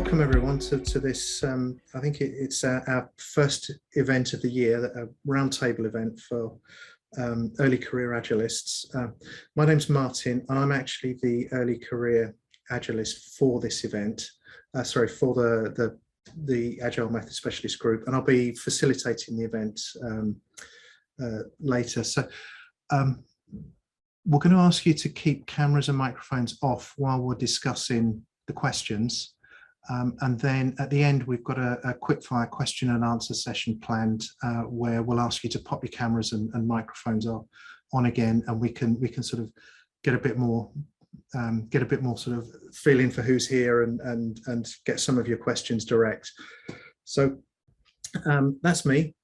welcome everyone to this, I think it's our first event of the year, a roundtable event for early career Agilists. My name's Martin, and I'm actually the early career Agilist for this event, for the Agile Methods Specialist group, and I'll be facilitating the event later. So we're going to ask you to keep cameras and microphones off while we're discussing the questions. And then at the end, we've got a quickfire question and answer session planned where we'll ask you to pop your cameras and microphones on again, and we can sort of get a bit more sort of feeling for who's here and get some of your questions direct. So that's me.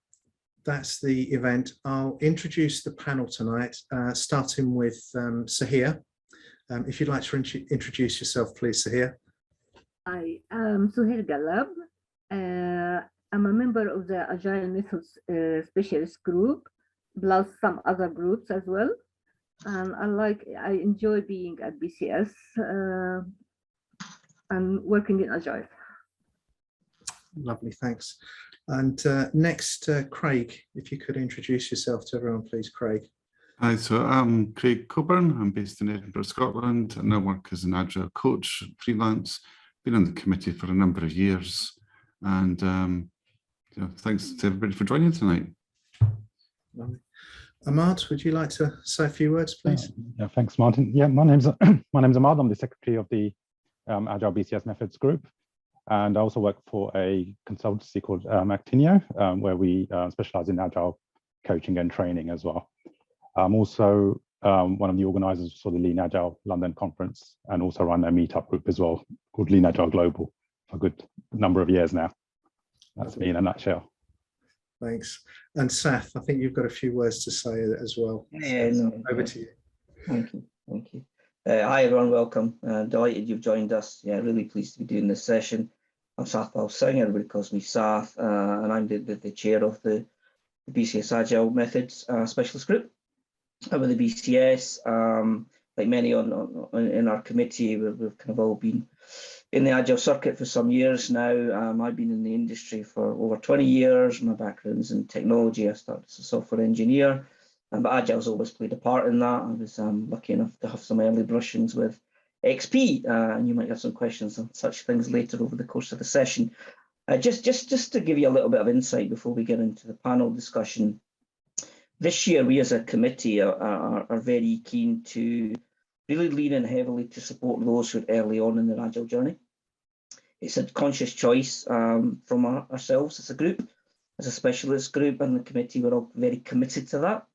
That's the event. I'll introduce the panel tonight, starting with Sahir. If you'd like to introduce yourself, please, Sahir. I am Suhair Galab. I'm a member of the Agile Methods Specialist group, plus some other groups as well. And I enjoy being at BCS and working in Agile. Lovely, thanks. And next, Craig, if you could introduce yourself to everyone, please, Craig. Hi, so I'm Craig Coburn. I'm based in Edinburgh, Scotland, and I work as an Agile coach, freelance. Been on the committee for a number of years, and thanks to everybody for joining tonight. Ahmad, would you like to say a few words, please? Yeah, thanks, Martin. Yeah, my name's Ahmad. I'm the secretary of the Agile BCS Methods group, and I also work for a consultancy called Actinio, where we specialize in Agile coaching and training as well. I'm also one of the organizers for the Lean Agile London conference, and also run a meetup group as well called Lean Agile Global for a good number of years now. That's me in a nutshell. Thanks. And Seth, I think you've got a few words to say as well. Yeah, over to you. Thank you. Hi everyone, welcome. Delighted you've joined us. Yeah, really pleased to be doing this session. I'm Sathpal Singh, everybody calls me Sath, and I'm the chair of the BCS Agile Methods Specialist group. I'm with the BCS. Like many in our committee, we've kind of all been in the Agile circuit for some years now. I've been in the industry for over 20 years. My background's in technology. I started as a software engineer, but Agile's always played a part in that. I was lucky enough to have some early brushings with XP, and you might have some questions on such things later over the course of the session. Just to give you a little bit of insight before we get into the panel discussion. This year, we as a committee are very keen to really lean in heavily to support those who are early on in their Agile journey. It's a conscious choice from ourselves as a group, as a specialist group, and the committee, we're all very committed to that.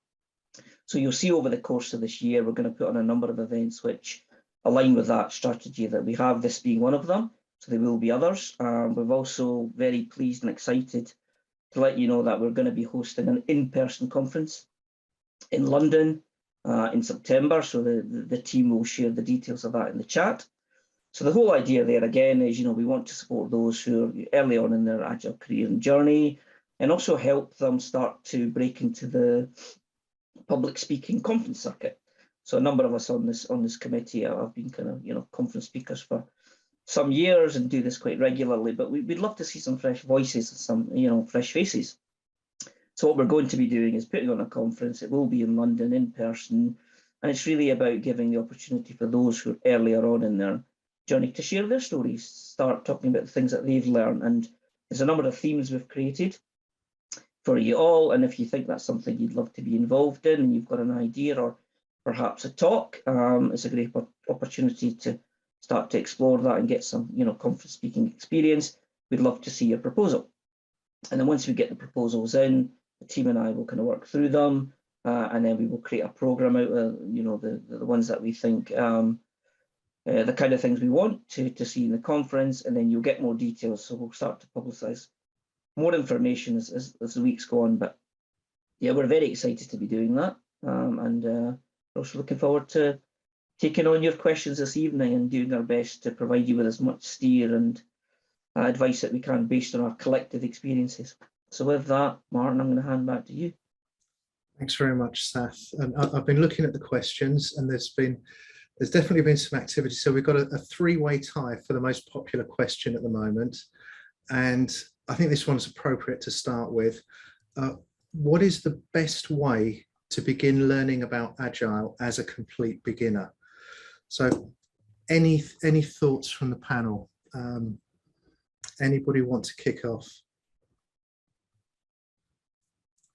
So you'll see over the course of this year, we're going to put on a number of events which align with that strategy that we have, this being one of them. So there will be others. We're also very pleased and excited to let you know that we're going to be hosting an in-person conference in London in September. So the team will share the details of that in the chat. So the whole idea there again is, we want to support those who are early on in their Agile career and journey, and also help them start to break into the public speaking conference circuit. So a number of us on this committee have been kind of, conference speakers for some years and do this quite regularly, but we'd love to see some fresh voices, some, fresh faces. So what we're going to be doing is putting on a conference. It will be in London in person, and it's really about giving the opportunity for those who are earlier on in their journey to share their stories, start talking about the things that they've learned. And there's a number of themes we've created for you all. And if you think that's something you'd love to be involved in, and you've got an idea or perhaps a talk, it's a great opportunity to start to explore that and get some, conference speaking experience. We'd love to see your proposal. And then once we get the proposals in, the team and I will kind of work through them, and then we will create a program out of, the ones that we think, the kind of things we want to see in the conference, and then you'll get more details. So we'll start to publicize more information as the weeks go on. But yeah, we're very excited to be doing that, and also looking forward to taking on your questions this evening and doing our best to provide you with as much steer and advice that we can based on our collective experiences. So with that, Martin, I'm going to hand back to you. Thanks very much, Seth. And I've been looking at the questions, and there's been There's definitely been some activity. So we've got a three-way tie for the most popular question at the moment. And I think this one's appropriate to start with. What is the best way to begin learning about Agile as a complete beginner? So any thoughts from the panel? Anybody want to kick off?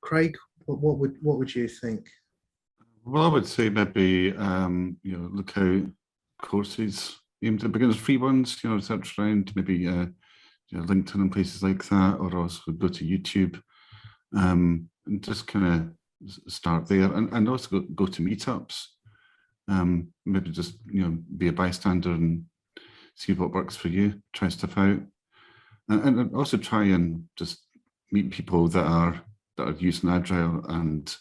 Craig, what would you think? Well, I would say maybe look out courses aimed at beginners, free ones. Search around maybe LinkedIn and places like that, or also go to YouTube and just kind of start there, and also go to meetups. Maybe just be a bystander and see what works for you. Try stuff out, and also try and just meet people that are using Agile and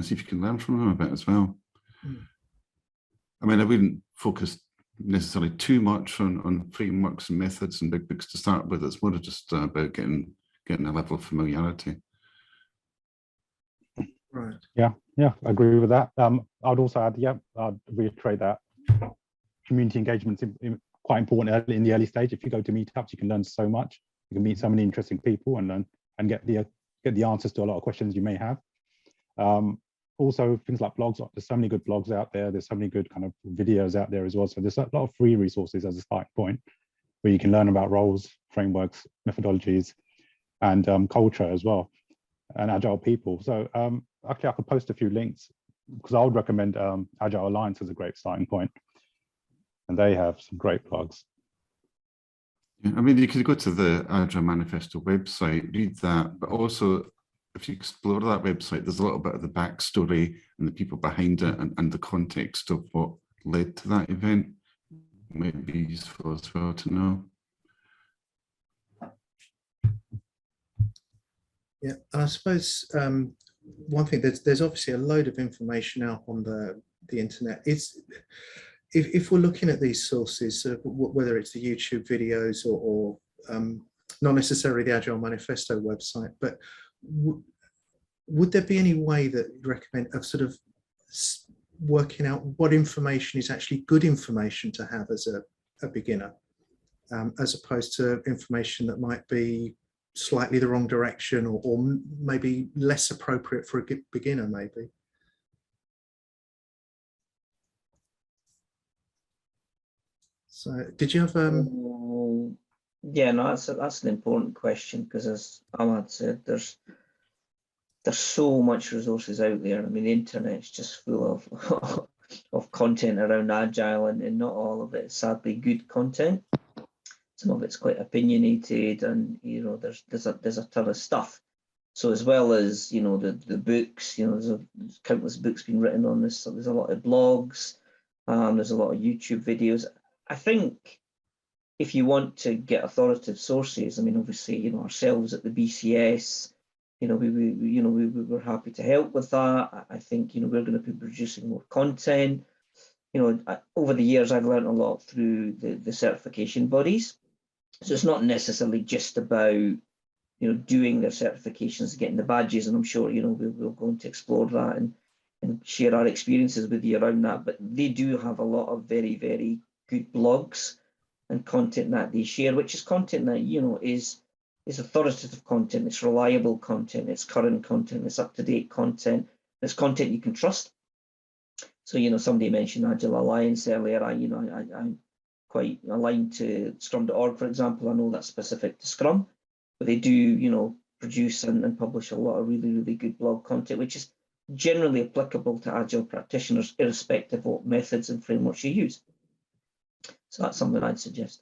see if you can learn from them a bit as well. I mean, I wouldn't focus necessarily too much on frameworks and methods and big books to start with. It's more just about getting a level of familiarity. Right. Yeah, I agree with that. I'd also add, I'd reiterate that community engagement is quite important in the early stage. If you go to meetups, you can learn so much. You can meet so many interesting people and get the answers to a lot of questions you may have. Also, things like blogs. There's so many good blogs out there. There's so many good kind of videos out there as well. So there's a lot of free resources as a starting point where you can learn about roles, frameworks, methodologies, and culture as well, and Agile people. So actually, I could post a few links because I would recommend Agile Alliance as a great starting point, and they have some great blogs. Yeah, I mean, you could go to the Agile Manifesto website, read that, but also if you explore that website, there's a little bit of the backstory and the people behind it and the context of what led to that event. It might be useful as well to know. Yeah, I suppose one thing, there's obviously a load of information out on the internet. If we're looking at these sources, whether it's the YouTube videos or not necessarily the Agile Manifesto website, but would there be any way that you'd recommend of sort of working out what information is actually good information to have as a beginner, as opposed to information that might be slightly the wrong direction or maybe less appropriate for a beginner, maybe? So did you have yeah, no, that's an important question, because as Ahmad said, there's so much resources out there. I mean, the internet's just full of content around Agile, and not all of it is sadly good content. Some of it's quite opinionated, and there's a ton of stuff. So as well as the books, there's countless books being written on this. So there's a lot of blogs, there's a lot of YouTube videos. I think if you want to get authoritative sources, I mean, obviously, ourselves at the BCS, we were happy to help with that. I think, we're going to be producing more content. Over the years, I've learned a lot through the certification bodies. So it's not necessarily just about, doing their certifications, getting the badges, and I'm sure, we're going to explore that and share our experiences with you around that. But they do have a lot of very, very good blogs and content that they share, which is content that is authoritative content, it's reliable content, it's current content, it's up-to-date content, it's content you can trust. So somebody mentioned Agile Alliance earlier. I'm quite aligned to Scrum.org, for example. I know that's specific to Scrum, but they do produce and publish a lot of really, really good blog content, which is generally applicable to Agile practitioners, irrespective of what methods and frameworks you use. So that's something I'd suggest.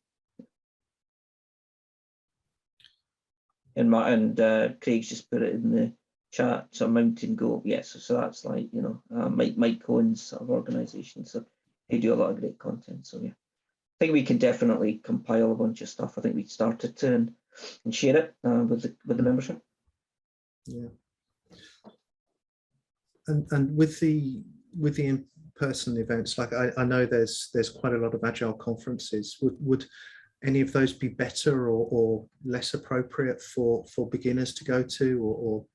And Craig's just put it in the chat. So Mountain Goat, yes. So that's like Mike Cohen's sort of organisation. So they do a lot of great content. So yeah, I think we can definitely compile a bunch of stuff. I think we started to and share it with the membership. Yeah. And with the in-person events, like I know there's quite a lot of Agile conferences. Would any of those be better or less appropriate for beginners to go to, or?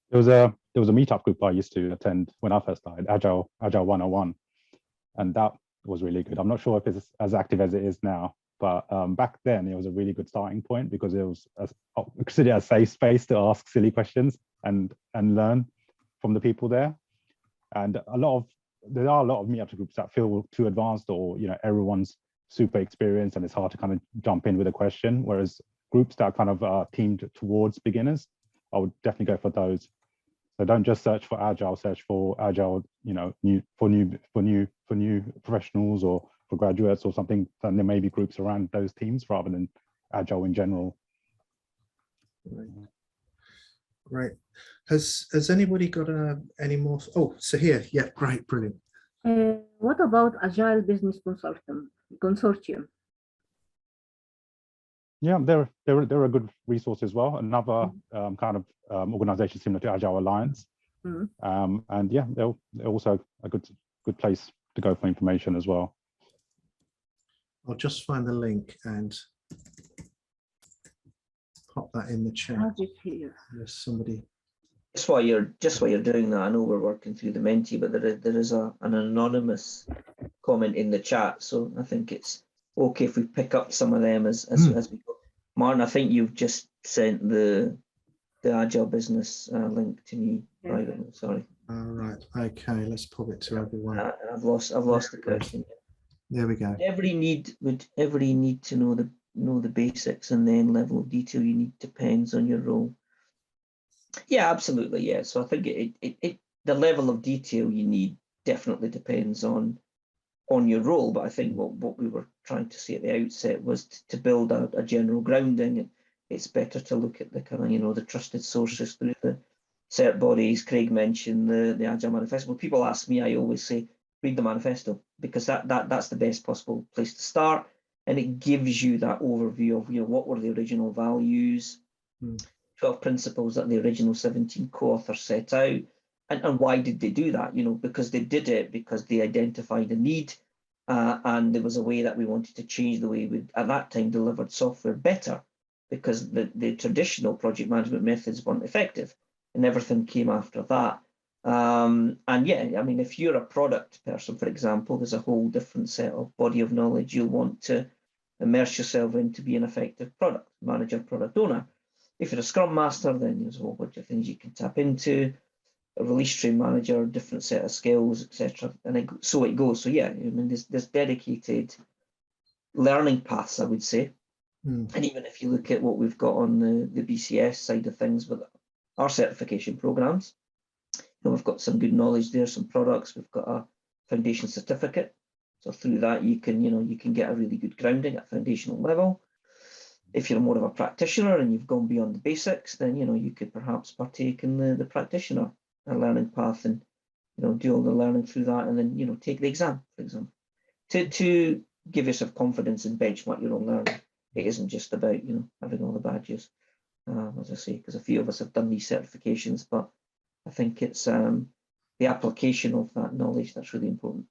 There was a meetup group I used to attend when I first started, Agile 101, and that was really good. I'm not sure if it's as active as it is now, but back then it was a really good starting point because it was considered a safe space to ask silly questions and learn from the people there. And there are a lot of meetup groups that feel too advanced, or everyone's super experienced and it's hard to kind of jump in with a question. Whereas groups that are kind of teamed towards beginners, I would definitely go for those. So don't just search for Agile, search for Agile, for new professionals or for graduates or something. Then there may be groups around those teams rather than Agile in general. Great. Has anybody got any more? Oh, so here, yeah, great, brilliant. What about Agile Business Consortium? Yeah, they're a good resource as well. Another kind of organization similar to Agile Alliance, and yeah, they're also a good place to go for information as well. I'll just find the link and pop that in the chat. There's somebody. Just while you're doing that, I know we're working through the Menti, but there is an anonymous comment in the chat, so I think it's okay if we pick up some of them as we go. Martin, I think you've just sent the Agile Business link to me privately. Sorry. All right. Okay. Let's pop it to everyone. I've lost the question. There we go. Every need to know the basics, and then level of detail you need depends on your role. Yeah, absolutely. Yeah. So I think the level of detail you need definitely depends on your role. But I think what we were trying to say at the outset was to build a general grounding. It's better to look at the kind of, the trusted sources through the cert bodies. Craig mentioned the Agile Manifesto. When people ask me, I always say, read the manifesto, because that's the best possible place to start. And it gives you that overview of, what were the original values, 12 principles that the original 17 co-authors set out. And why did they do that? Because they did it because they identified a need, and there was a way that we wanted to change the way we, at that time, delivered software better, because the traditional project management methods weren't effective, and everything came after that. And yeah, I mean, if you're a product person, for example, there's a whole different set of body of knowledge you'll want to immerse yourself in to be an effective product manager, product owner. If you're a Scrum Master, then there's a whole bunch of things you can tap into. A release stream manager, different set of skills, etc. And so it goes. So yeah, I mean, there's dedicated learning paths, I would say. And even if you look at what we've got on the BCS side of things with our certification programs, we've got some good knowledge there, some products. We've got a foundation certificate. So through that, you can get a really good grounding at foundational level. If you're more of a practitioner and you've gone beyond the basics, then you could perhaps partake in the practitioner learning path, and do all the learning through that, and then take the exam, for example, to give yourself confidence and benchmark your own learning. It isn't just about having all the badges, as I say, because a few of us have done these certifications, but I think it's the application of that knowledge that's really important.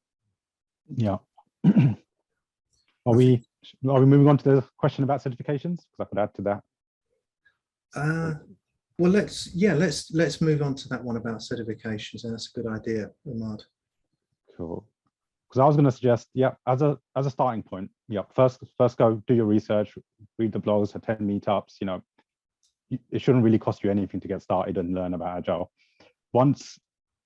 Yeah. Are we moving on to the question about certifications? Because I could add to that. Well, let's move on to that one about certifications, and that's a good idea, Ahmad. Cool. Because I was going to suggest, as a starting point, first go do your research, read the blogs, attend meetups. It shouldn't really cost you anything to get started and learn about Agile. Once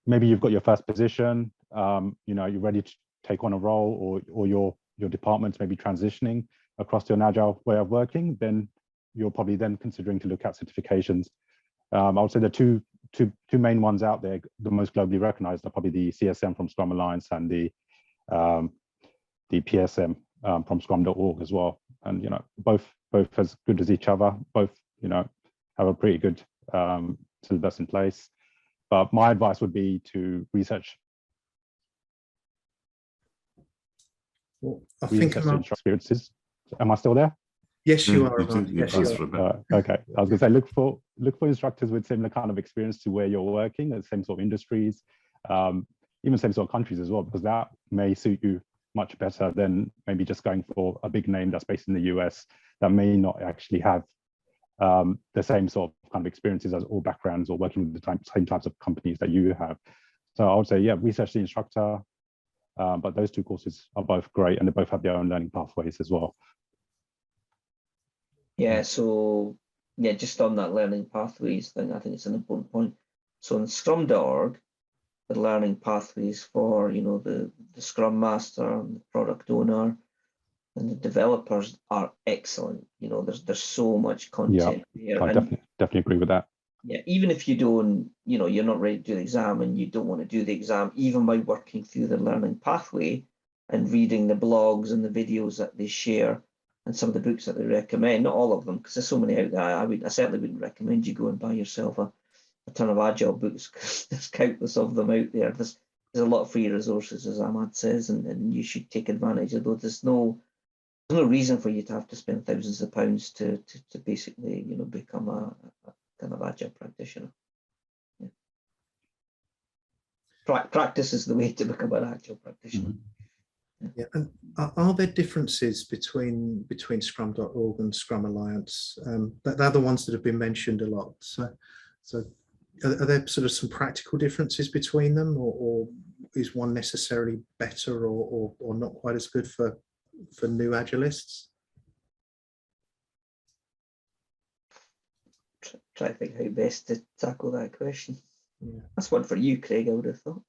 maybe you've got your first position, you're ready to take on a role, or your department's maybe transitioning across to an Agile way of working, then you're probably then considering to look at certifications. I would say the two main ones out there, the most globally recognized, are probably the CSM from Scrum Alliance and the PSM from Scrum.org as well. And both as good as each other. Both have a pretty good syllabus in place. But my advice would be to research. Well, I think experiences. Am I still there? Yes, you are. Yes, you are. Okay, I was going to say look for instructors with similar kind of experience to where you're working, the same sort of industries, even same sort of countries as well, because that may suit you much better than maybe just going for a big name that's based in the US that may not actually have the same sort of kind of experiences as or backgrounds or working with the same types of companies that you have. So I would say, yeah, research the instructor, but those two courses are both great and they both have their own learning pathways as well. Yeah, so yeah, just on that learning pathways thing, I think it's an important point. So in Scrum.org, the learning pathways for, you know, the Scrum Master and the product owner and the developers are excellent. You know, there's so much content there. I definitely agree with that. Yeah, even if you don't, you know, you're not ready to do the exam and you don't want to do the exam, even by working through the learning pathway and reading the blogs and the videos that they share and some of the books that they recommend, not all of them, because there's so many out there. I certainly wouldn't recommend you go and buy yourself a ton of Agile books, because there's countless of them out there. There's a lot of free resources, as Ahmad says, and you should take advantage of those. There's no reason for you to have to spend thousands of pounds to basically, you know, become a kind of Agile practitioner. Yeah. Practice is the way to become an Agile practitioner. Yeah, and are there differences between Scrum.org and Scrum Alliance? They're the ones that have been mentioned a lot. So are there sort of some practical differences between them, or is one necessarily better or not quite as good for new Agilists? Try to think how best to tackle that question. Yeah. That's one for you, Craig, I would have thought.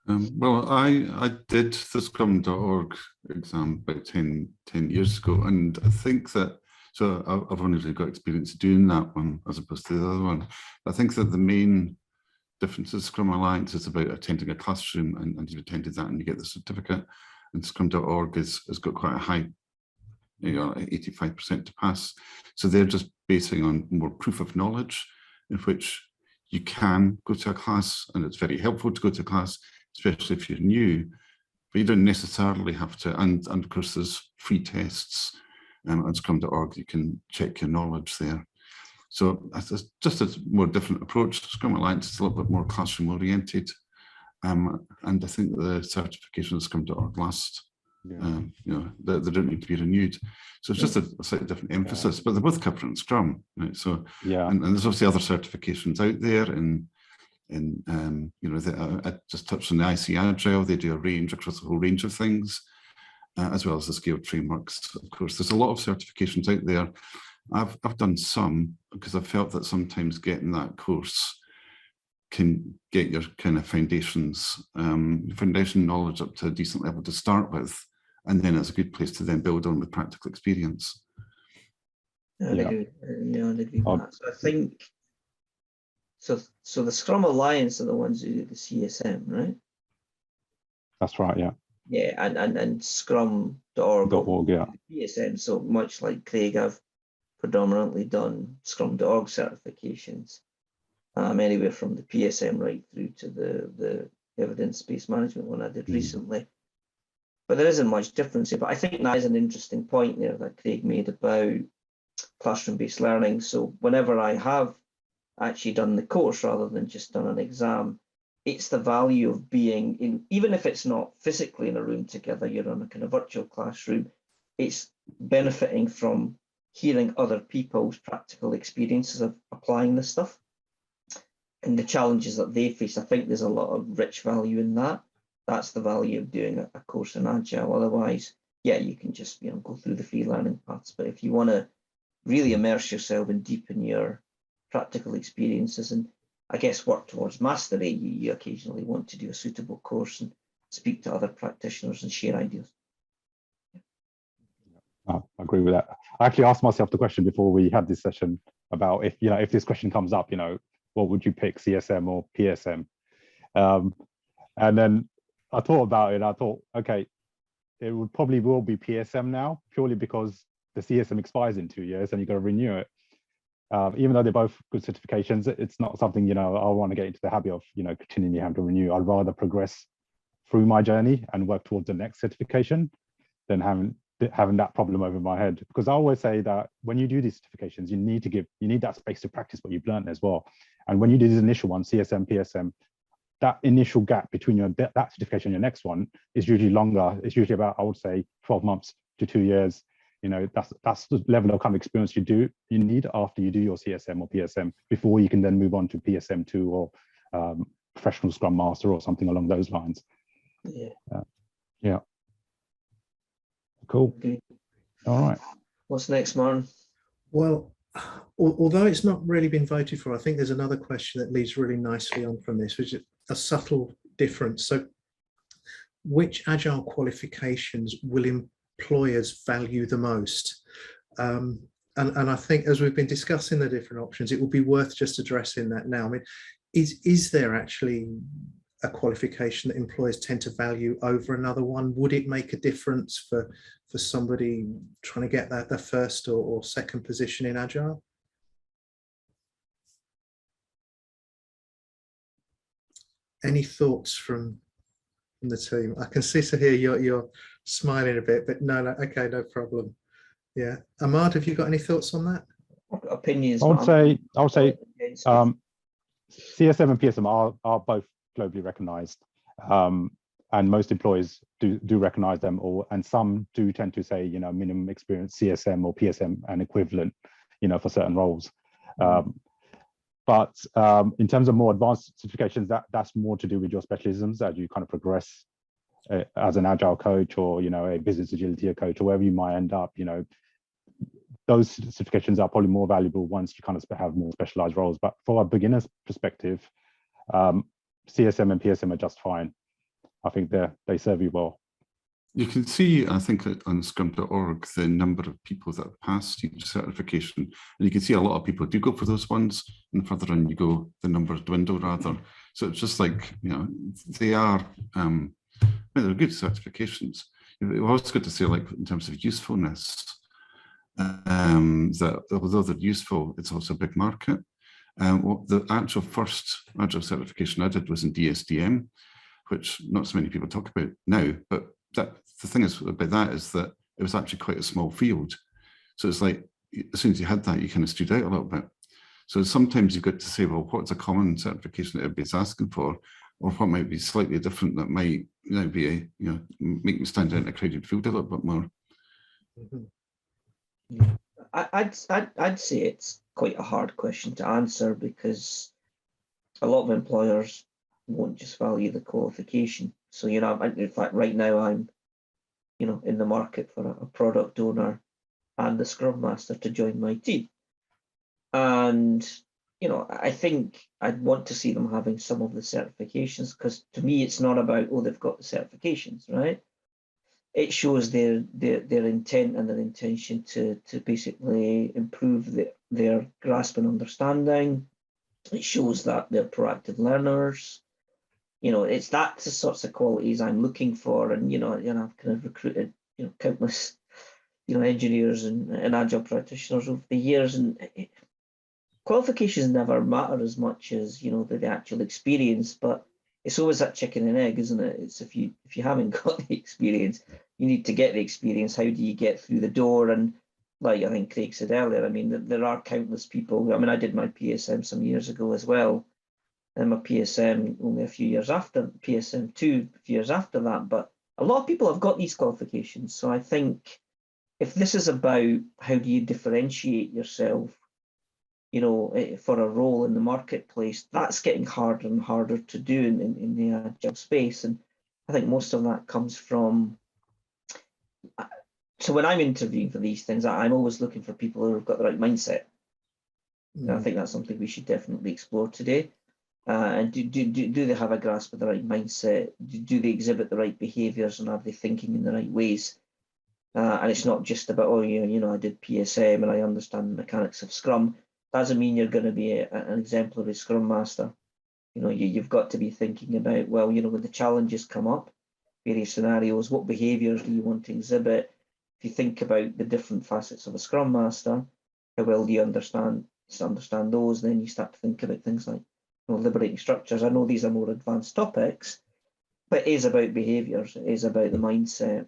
Well, I did the Scrum.org exam about 10 years ago, and I think that, so I've only really got experience doing that one as opposed to the other one. I think that the main difference is Scrum Alliance is about attending a classroom, and you've attended that and you get the certificate, and Scrum.org has got quite a high, you know, 85% to pass. So they're just basing on more proof of knowledge, in which you can go to a class, and it's very helpful to go to a class, especially if you're new, but you don't necessarily have to. And of course, there's free tests on Scrum.org. You can check your knowledge there. So it's just a more different approach. Scrum Alliance is a little bit more classroom oriented. And I think the certification of Scrum.org last, you know, they don't need to be renewed. So it's just a slightly different emphasis, but they're both covering Scrum, right? So, and there's obviously other certifications out there you know, I just touched on the IC Agile. They do a range across a whole range of things, as well as the scaled frameworks. Of course, there's a lot of certifications out there. I've done some because I've felt that sometimes getting that course can get your kind of foundation knowledge up to a decent level to start with, and then it's a good place to then build on with practical experience. I agree with that. So I think, so the Scrum Alliance are the ones who do the CSM, right? That's right, yeah. Yeah, and Scrum.org, yeah. PSM. So much like Craig, I've predominantly done Scrum.org certifications, anywhere from the PSM right through to the evidence-based management one I did recently. But there isn't much difference here. But I think that is an interesting point there that Craig made about classroom-based learning. So whenever I have actually done the course rather than just done an exam, it's the value of being in, even if it's not physically in a room together, you're in a kind of virtual classroom, it's benefiting from hearing other people's practical experiences of applying this stuff and the challenges that they face. I think there's a lot of rich value in that. That's the value of doing a course in Agile. Otherwise, yeah, you can just, you know, go through the free learning paths. But if you want to really immerse yourself and deepen your practical experiences and I guess work towards mastery, you occasionally want to do a suitable course and speak to other practitioners and share ideas. I agree with that. I actually asked myself the question before we had this session about if, you know, if this question comes up, you know, what would you pick, CSM or PSM? And then I thought about it and I thought, okay, it would probably will be PSM now, purely because the CSM expires in 2 years and you've got to renew it. Even though they're both good certifications, it's not something, you know, I want to get into the habit of, you know, continually having to renew. I'd rather progress through my journey and work towards the next certification than having that problem over my head. Because I always say that when you do these certifications, you need that space to practice what you've learned as well. And when you do this initial one, CSM, PSM, that initial gap between that certification and your next one is usually longer. It's usually about, I would say, 12 months to 2 years. that's the level of kind of experience you need after you do your CSM or PSM before you can then move on to PSM2 or professional Scrum Master or something along those lines. Yeah. Cool. Okay. All right. What's next, Martin? Well, although it's not really been voted for, I think there's another question that leads really nicely on from this, which is a subtle difference. So which agile qualifications will employers value the most? And I think as we've been discussing the different options, it will be worth just addressing that now. I mean, is there actually a qualification that employers tend to value over another one? Would it make a difference for somebody trying to get their first or second position in Agile? Any thoughts from the team? I can see so here you're smiling a bit, but no, okay, no problem. Yeah, Ahmad, have you got any thoughts on that? Opinions? I would say CSM and PSM are both globally recognized, and most employers do recognize them, and some do tend to say minimum experience CSM or PSM and equivalent for certain roles. But in terms of more advanced certifications, that's more to do with your specialisms as you kind of progress as an agile coach or a business agility coach or wherever you might end up. Those certifications are probably more valuable once you kind of have more specialized roles. But for a beginner's perspective, CSM and PSM are just fine. I think they serve you well. You can see, I think, on scrum.org, the number of people that have passed each certification. And you can see a lot of people do go for those ones, and further on you go, the numbers dwindle rather. So it's just like, they are, they're good certifications. It was good to say, like, in terms of usefulness, that although they're useful, it's also a big market. The actual first Agile certification I did was in DSDM, which not so many people talk about now, but the thing is about that is that it was actually quite a small field. So it's like, as soon as you had that, you kind of stood out a little bit. So sometimes you've got to say, well, what's a common certification that everybody's asking for, or what might be slightly different that might be make me stand out in a crowded field a little bit more. I'd say it's quite a hard question to answer because a lot of employers won't just value the qualification. So, in fact, right now I'm, in the market for a product owner and the Scrum Master to join my team. And, I think I'd want to see them having some of the certifications because to me, it's not about, they've got the certifications, right? It shows their intent and their intention to basically improve their grasp and understanding. It shows that they're proactive learners. It's that the sorts of qualities I'm looking for, and I've kind of recruited countless engineers and agile practitioners over the years, and qualifications never matter as much as the actual experience. But it's always that chicken and egg, isn't it? It's if you haven't got the experience, you need to get the experience. How do you get through the door? And like I think Craig said earlier, I mean, there are countless people. I mean, I did my PSM some years ago as well. And my PSM only a few years after, PSM2 a few years after that. But a lot of people have got these qualifications. So I think if this is about how do you differentiate yourself, for a role in the marketplace, that's getting harder and harder to do in the agile space. And I think most of that comes from, so when I'm interviewing for these things, I'm always looking for people who have got the right mindset. And I think that's something we should definitely explore today. And do they have a grasp of the right mindset? Do they exhibit the right behaviors, and are they thinking in the right ways? And it's not just about, I did PSM and I understand the mechanics of Scrum. Doesn't mean you're going to be an exemplary Scrum Master. You've got to be thinking about, well, when the challenges come up, various scenarios, what behaviors do you want to exhibit? If you think about the different facets of a Scrum Master, how well do you understand those? Then you start to think about things like liberating structures. I know these are more advanced topics, but it is about behaviors. It is about the mindset.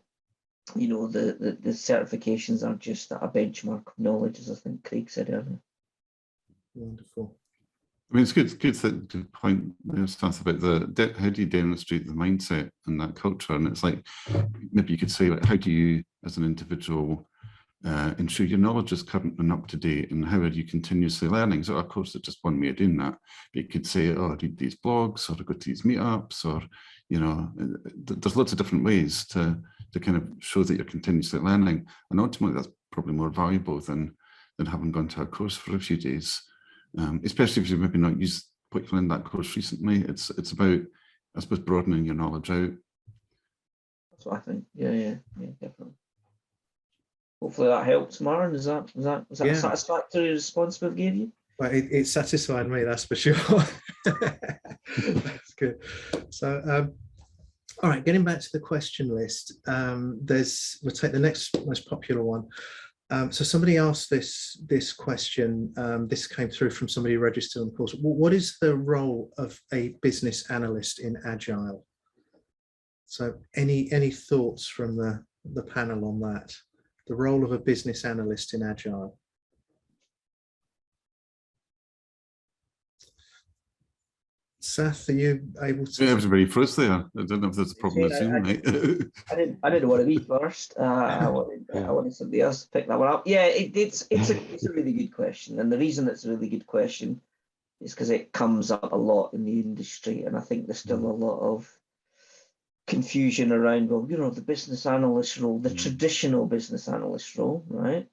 The certifications are just a benchmark of knowledge, as I think Craig said earlier. Wonderful. I mean, it's good to point stuff about how do you demonstrate the mindset and that culture, and it's like maybe you could say, like, how do you, as an individual, ensure your knowledge is current and up to date, and how are you continuously learning? So of course, it's just one way of doing that. But you could say, oh, read these blogs, or go to these meetups, or, you know, there's lots of different ways to kind of show that you're continuously learning. And ultimately, that's probably more valuable than having gone to a course for a few days, especially if you've maybe not used what you've learned that course recently. It's about, I suppose, broadening your knowledge out. That's what I think. Yeah, definitely. Hopefully that helps, Maren. Was that a satisfactory response we gave you? Well, it satisfied me, that's for sure. That's good. So, all right, getting back to the question list, we'll take the next most popular one. So somebody asked this question. This came through from somebody registered on the course. What is the role of a business analyst in Agile? So any thoughts from the panel on that? The role of a business analyst in Agile. Seth, are you able to? Yeah, everybody froze there. I don't know if there's a problem with Zoom, mate. I didn't want to be first. I wanted somebody else to pick that one up. Yeah, it's a really good question, and the reason it's a really good question is because it comes up a lot in the industry, and I think there's still a lot of confusion around, well, you know, the business analyst role, the traditional business analyst role, right?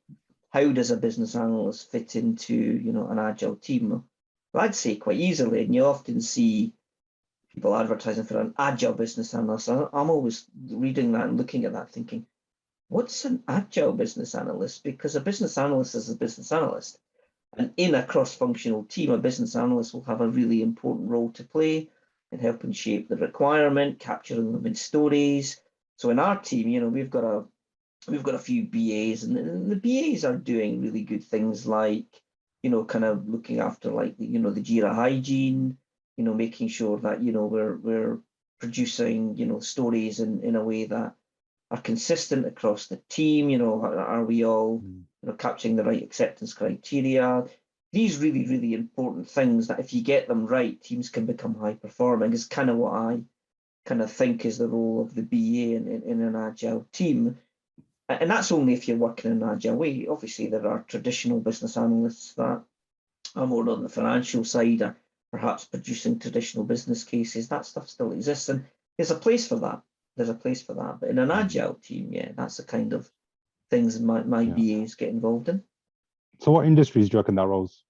How does a business analyst fit into, you know, an Agile team? Well, I'd say quite easily, and you often see people advertising for an Agile business analyst. I'm always reading that and looking at that thinking, what's an Agile business analyst? Because a business analyst is a business analyst. And in a cross-functional team, a business analyst will have a really important role to play in helping shape the requirement, capturing them in stories. So in our team, you know, we've got a few BAs, and the BAs are doing really good things like, you know, kind of looking after, like, you know, the Jira hygiene, you know, making sure that, you know, we're producing, you know, stories in a way that are consistent across the team. You know, are we all, you know, capturing the right acceptance criteria? These really, really important things that if you get them right, teams can become high performing, is kind of what I kind of think is the role of the BA in an Agile team. And that's only if you're working in an Agile way. Obviously, there are traditional business analysts that are more on the financial side, or perhaps producing traditional business cases. That stuff still exists, and there's a place for that. There's a place for that. But in an Agile team, yeah, that's the kind of things my BAs get involved in. So what industries do you reckon that role's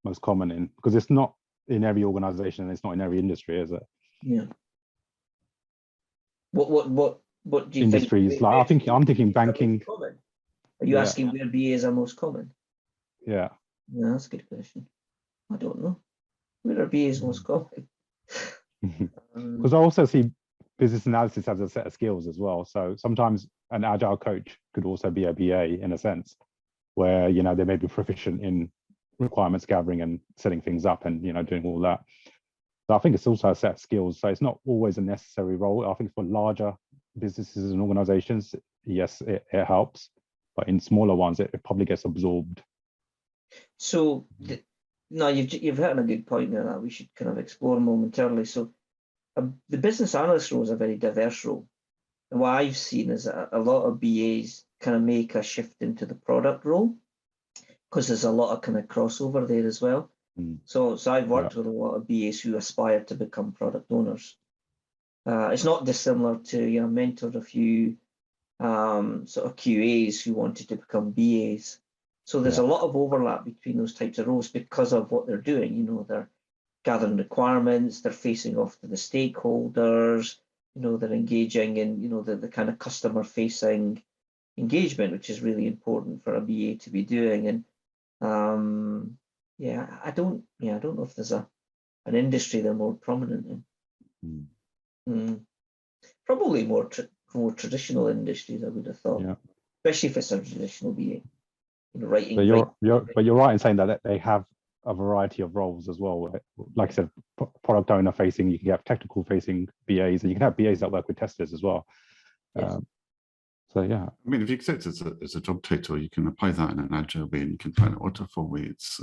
most common in? Because it's not in every organization, and it's not in every industry, is it? Yeah. What do you industries think? Like I'm thinking banking. Are you asking where BAs are most common? Yeah. Yeah, that's a good question. I don't know. Where are BAs most common? Because I also see business analysis as a set of skills as well. So sometimes an Agile coach could also be a BA in a sense, where, you know, they may be proficient in requirements gathering and setting things up and, you know, doing all that. So I think it's also a set of skills. So it's not always a necessary role. I think for larger businesses and organizations, yes, it helps. But in smaller ones, it probably gets absorbed. So, no, you've hit on a good point there that we should kind of explore momentarily. So the business analyst role is a very diverse role. And what I've seen is a lot of BAs kind of make a shift into the product role, because there's a lot of kind of crossover there as well. So I've worked with a lot of BAs who aspire to become product owners. It's not dissimilar to, you know, mentored a few sort of QAs who wanted to become BAs. So there's a lot of overlap between those types of roles because of what they're doing. You know, they're gathering requirements, they're facing off to the stakeholders, you know, they're engaging in, you know, the kind of customer facing engagement, which is really important for a BA to be doing. And I don't know if there's an industry they're more prominent in. Probably more traditional industries, I would have thought, especially if it's a traditional BA. You know, writing. But you're right in saying that they have a variety of roles as well. Like I said, product owner facing, you can have technical facing BAs, and you can have BAs that work with testers as well. Yes. I mean, if you accept it as a job title, you can apply that in an Agile way, and you can apply it in a waterfall way. It's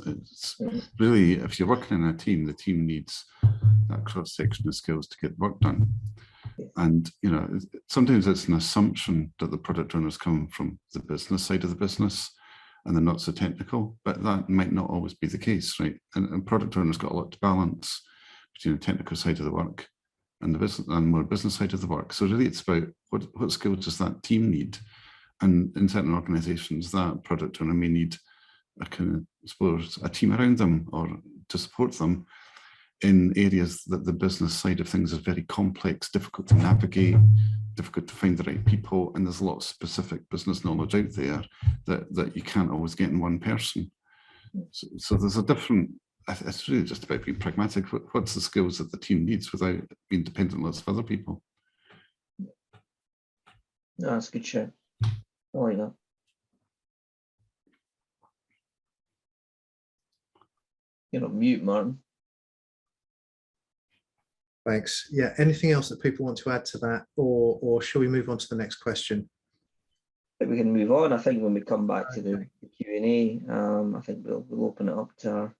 really, if you're working in a team, the team needs that cross section of skills to get work done. Yes. And, you know, sometimes it's an assumption that the product owners come from the business side of the business and they're not so technical, but that might not always be the case, right? And product owners got a lot to balance between the technical side of the work and the business and more business side of the work. So really it's about what skills does that team need? And in certain organizations, that product owner may need a kind of, I suppose, a team around them or to support them in areas that the business side of things is very complex, difficult to navigate, difficult to find the right people, and there's a lot of specific business knowledge out there that you can't always get in one person. So there's a different, it's really just about being pragmatic. What's the skills that the team needs without being dependent on lots of other people? No, that's a good show. I like that. You're on mute, Martin. Thanks. Yeah, anything else that people want to add to that, or shall we move on to the next question? I think we can move on. I think when we come back to the Q&A, I think we'll open it up to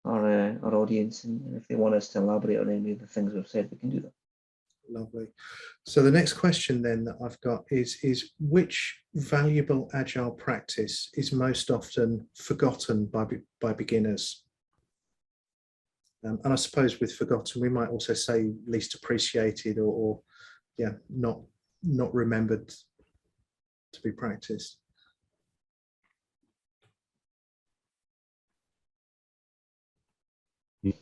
our audience, and if they want us to elaborate on any of the things we've said, we can do that. Lovely. So the next question then that I've got is which valuable agile practice is most often forgotten by beginners? And I suppose with forgotten, we might also say least appreciated or yeah, not remembered to be practiced. So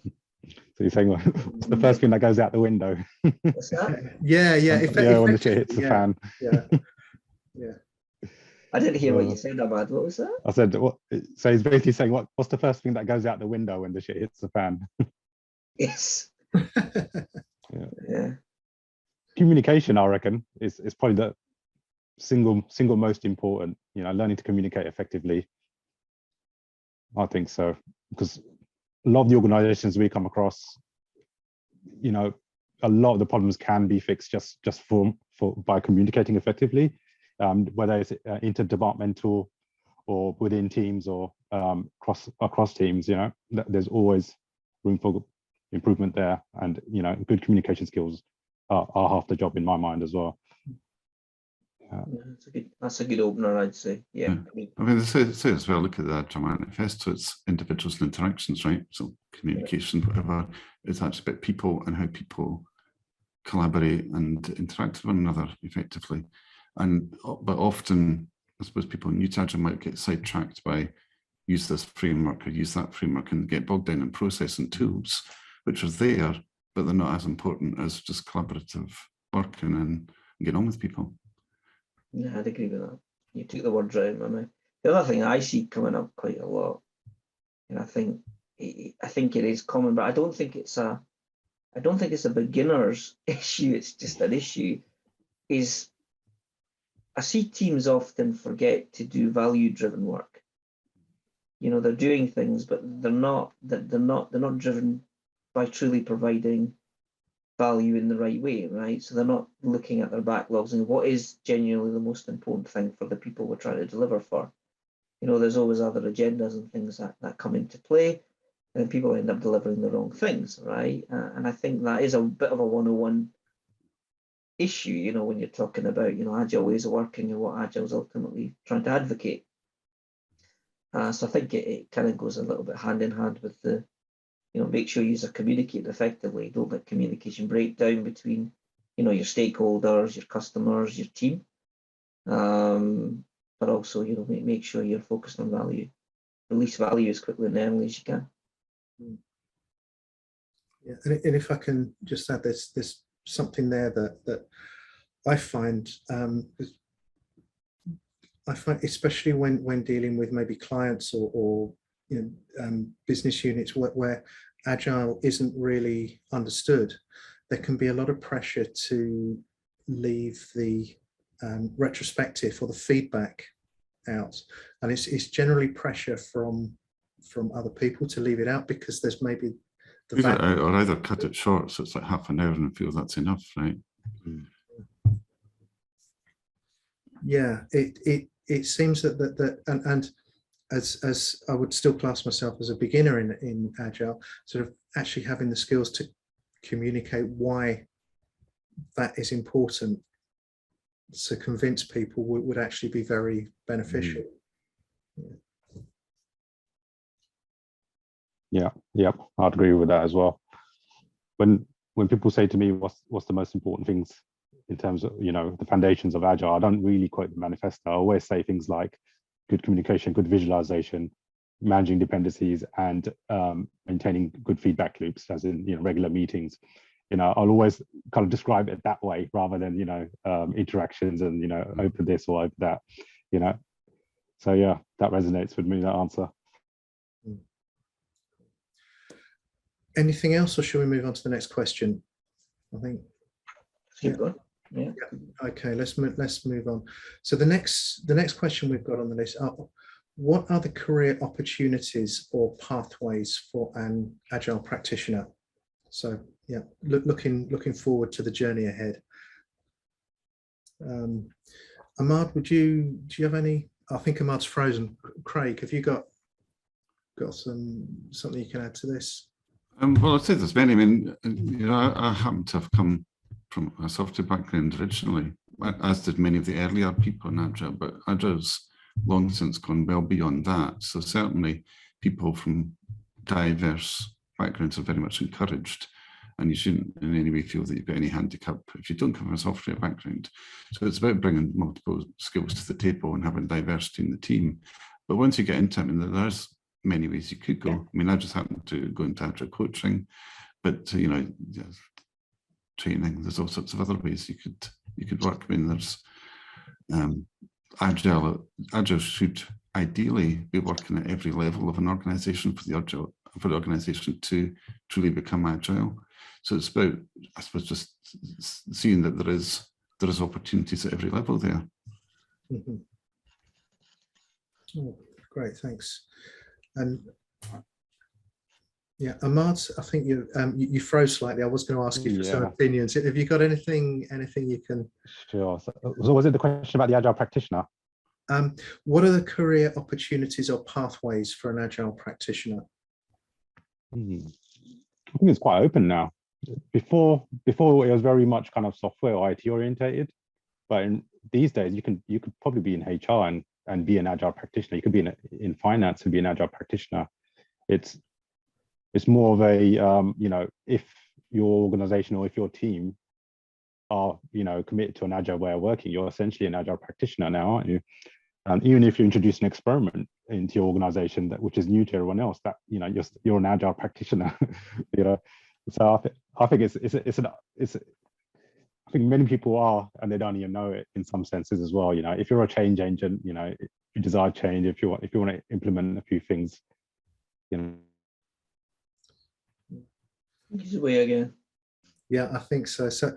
you're saying what's the first thing that goes out the window? What's that? Yeah. When the shit hits the fan. Yeah. I didn't hear what you said, Ahmad. What was that? I said, so he's basically saying, what's the first thing that goes out the window when the shit hits the fan? Yes. Yeah. Communication, I reckon, is probably the single most important. You know, learning to communicate effectively. I think so, because a lot of the organizations we come across, you know, a lot of the problems can be fixed just by communicating effectively, whether it's interdepartmental or within teams or across teams. You know, there's always room for improvement there, and you know, good communication skills are half the job in my mind as well. That's a good opener, I'd say. Yeah. I mean, say as well, look at the Agile Manifesto, it's individuals and interactions, right? So communication, whatever, it's actually about people and how people collaborate and interact with one another effectively. But often, I suppose people new to Agile might get sidetracked by use this framework or use that framework and get bogged down in process and tools, which are there, but they're not as important as just collaborative working and getting on with people. Yeah, I'd agree with that. You took the words right out of my mouth. The other thing I see coming up quite a lot, and I think it is common, but I don't think it's a beginner's issue. It's just an issue. Is I see teams often forget to do value-driven work. You know, they're doing things, but they're not driven by truly providing value in the right way, right? So they're not looking at their backlogs and what is genuinely the most important thing for the people we're trying to deliver for. You know, there's always other agendas and things that come into play, and people end up delivering the wrong things, right? And I think that is a bit of a 101 issue, you know, when you're talking about, you know, agile ways of working and what Agile is ultimately trying to advocate. So I think it kind of goes a little bit hand in hand with the, you know, make sure you communicate effectively. Don't let communication break down between, you know, your stakeholders, your customers, your team. But also, you know, make sure you're focused on value. Release value as quickly and early as you can. Yeah, and if I can just add, there's something there that I find, especially when dealing with maybe clients or you know, business units where Agile isn't really understood, there can be a lot of pressure to leave the retrospective or the feedback out, and it's generally pressure from other people to leave it out because there's maybe the leave it out or either cut it short so it's like half an hour and feel that's enough, right? Yeah, it seems that and as I would still class myself as a beginner in Agile, sort of actually having the skills to communicate why that is important to convince people would actually be very beneficial. Yeah, I'd agree with that as well. When people say to me, what's the most important things in terms of, you know, the foundations of Agile, I don't really quote the manifesto. I always say things like good communication, good visualization, managing dependencies, and maintaining good feedback loops, as in, you know, regular meetings. You know, I'll always kind of describe it that way rather than, you know, interactions and, you know, open this or open that, you know. So yeah, that resonates with me, that answer. Anything else, or shall we move on to the next question? I think. Keep going. Yeah. Okay, let's move on. So the next question we've got on the list are, what are the career opportunities or pathways for an Agile practitioner? So yeah, looking forward to the journey ahead. Ahmad, do you have any? I think Ahmad's frozen. Craig, have you got something you can add to this? Well, I'd say there's many. I mean, you know, I happen to have come from a software background originally, as did many of the earlier people in Agile, but Agile's long since gone well beyond that. So certainly people from diverse backgrounds are very much encouraged, and you shouldn't in any way feel that you've got any handicap if you don't come from a software background. So it's about bringing multiple skills to the table and having diversity in the team. But once you get into it, I mean, there's many ways you could go. I mean, I just happened to go into Agile coaching, but you know, training. There's all sorts of other ways you could work. I mean, there's Agile should ideally be working at every level of an organisation for the organisation to truly become Agile. So it's about, I suppose, just seeing that there is opportunities at every level there. Mm-hmm. Oh, great, thanks. And yeah, Ahmad, I think you froze slightly. I was going to ask you for some opinions. Have you got anything you can? Sure. So was it the question about the Agile practitioner? What are the career opportunities or pathways for an Agile practitioner? I think it's quite open now. Before it was very much kind of software or IT orientated, but these days you could probably be in HR and be an Agile practitioner. You could be in finance and be an Agile practitioner. It's more of a you know, if your organization or if your team are, you know, committed to an Agile way of working, you're essentially an Agile practitioner now, aren't you? And even if you introduce an experiment into your organization which is new to everyone else, that, you know, you're an Agile practitioner. You know, so I think I think many people are, and they don't even know it in some senses as well. You know, if you're a change agent, you know, if you desire change, if you want to implement a few things, you know. He's away again. Yeah, I think so. So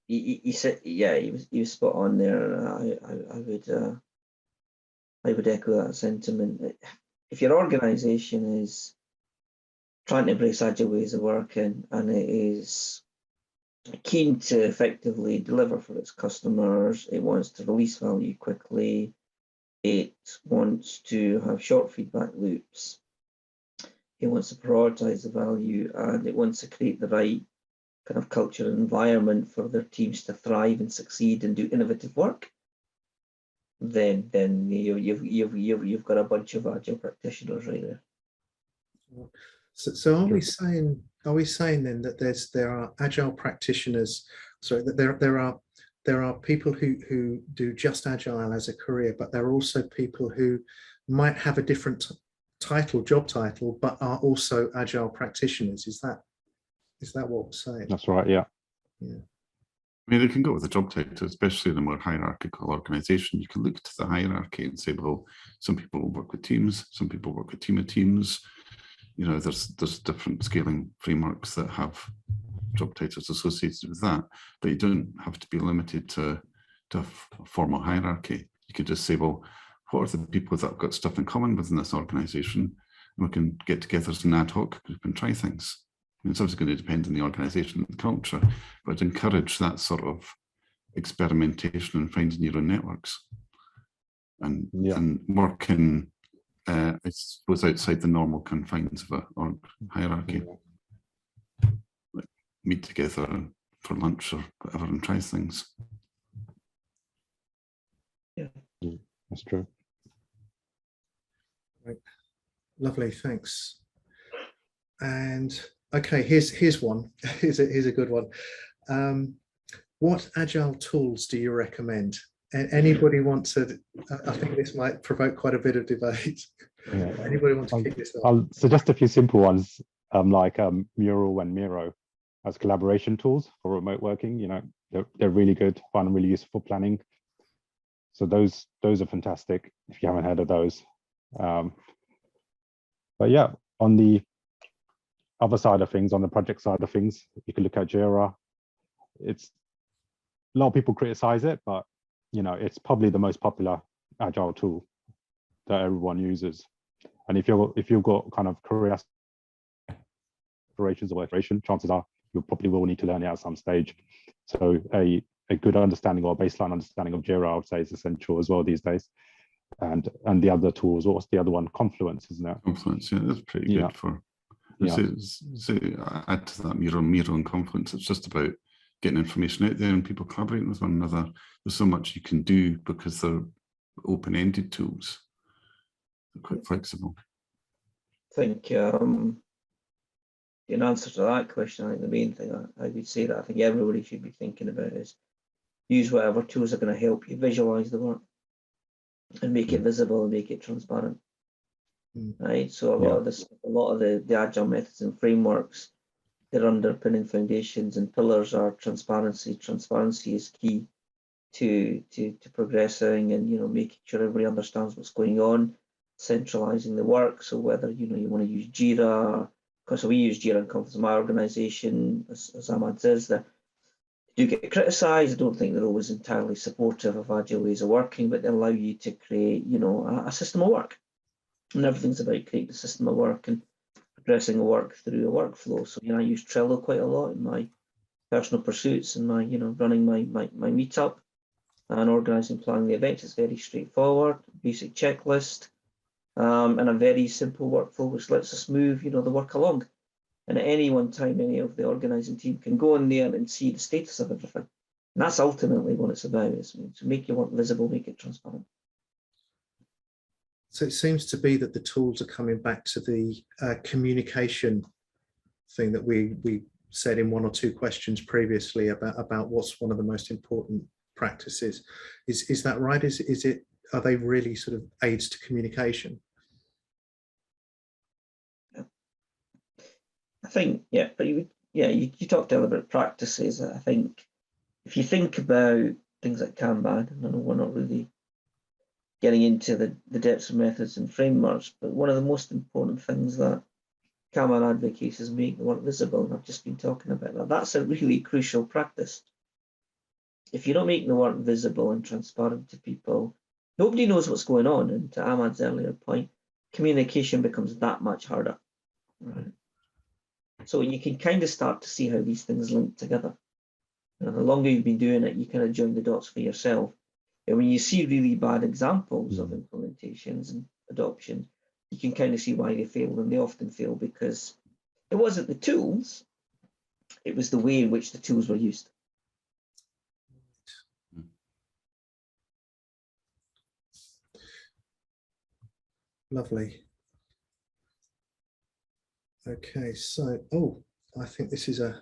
he said, yeah, he was spot on there. I would echo that sentiment. If your organization is trying to embrace Agile ways of working and it is keen to effectively deliver for its customers, it wants to release value quickly, it wants to have short feedback loops, it wants to prioritize the value, and it wants to create the right kind of culture and environment for their teams to thrive and succeed and do innovative work, then you've got a bunch of Agile practitioners right there. So are we saying then that there are Agile practitioners? Sorry, that there are people who do just Agile as a career, but there are also people who might have a different job title, but are also Agile practitioners. Is that what we're saying? That's right. Yeah. Yeah. I mean, they can go with the job title, especially in a more hierarchical organization. You can look to the hierarchy and say, well, some people work with teams, some people work with team of teams. You know, there's different scaling frameworks that have job titles associated with that, but you don't have to be limited to a formal hierarchy. You could just say, well, what are the people that have got stuff in common within this organization? And we can get together as an ad hoc group and try things. I mean, it's obviously going to depend on the organization and the culture, but encourage that sort of experimentation and finding your own networks and working, I suppose, outside the normal confines of a hierarchy. Like, meet together and for lunch or whatever and try things. Yeah, that's true. Right. Lovely, thanks. And okay, here's one. here's a good one. What agile tools do you recommend? Anybody want to? I think this might provoke quite a bit of debate. Yeah. Anybody want to kick this off? I'll suggest a few simple ones, like Mural and Miro as collaboration tools for remote working. You know, they're really good, fun, really useful for planning. So those are fantastic if you haven't heard of those. But yeah, on the other side of things, on the project side of things, you can look at Jira. It's a lot of people criticize it, but you know, it's probably the most popular agile tool that everyone uses. And if you've got kind of career aspirations or aspiration, chances are you probably will need to learn it at some stage. So a good understanding or baseline understanding of Jira, I would say, is essential as well these days. And the other tools, what's the other one? Confluence, isn't it? Confluence, yeah, that's pretty good for. Yeah. So add to that Miro and Confluence. It's just about getting information out there and people collaborating with one another. There's so much you can do because they're open-ended tools. They're quite flexible. I think in answer to that question, I think the main thing I would say that I think everybody should be thinking about is use whatever tools are going to help you visualize the work and make it visible and make it transparent. Right. So a lot of the agile methods and frameworks, their underpinning foundations and pillars are transparency. Transparency is key to progressing and, you know, making sure everybody understands what's going on, centralizing the work. So whether, you know, you want to use Jira, because we use Jira and Confluence in my organization, as Ahmad says, that do get criticized. I don't think they're always entirely supportive of agile ways of working, but they allow you to create, you know, a system of work. And everything's about creating a system of work and progressing the work through a workflow. So, you know, I use Trello quite a lot in my personal pursuits and my, you know, running my meetup and organizing, planning the events. It's very straightforward, basic checklist, and a very simple workflow, which lets us move, you know, the work along. And at any one time, any of the organizing team can go in there and see the status of everything. And that's ultimately what it's about, is to make your work visible, make it transparent. So it seems to be that the tools are coming back to the communication thing that we said in one or two questions previously about what's one of the most important practices. Is that right? Are they really sort of aids to communication? I think, yeah, but you talked earlier about practices. I think if you think about things like Kanban, and I know we're not really getting into the depths of methods and frameworks, but one of the most important things that Kanban advocates is make the work visible, and I've just been talking about that. That's a really crucial practice. If you're not making the work visible and transparent to people, nobody knows what's going on, and to Ahmad's earlier point, communication becomes that much harder. Right? So you can kind of start to see how these things link together. And the longer you've been doing it, you kind of join the dots for yourself. And when you see really bad examples of implementations and adoption, you can kind of see why they fail, and they often fail because it wasn't the tools, it was the way in which the tools were used. Lovely. Okay, so I think this is a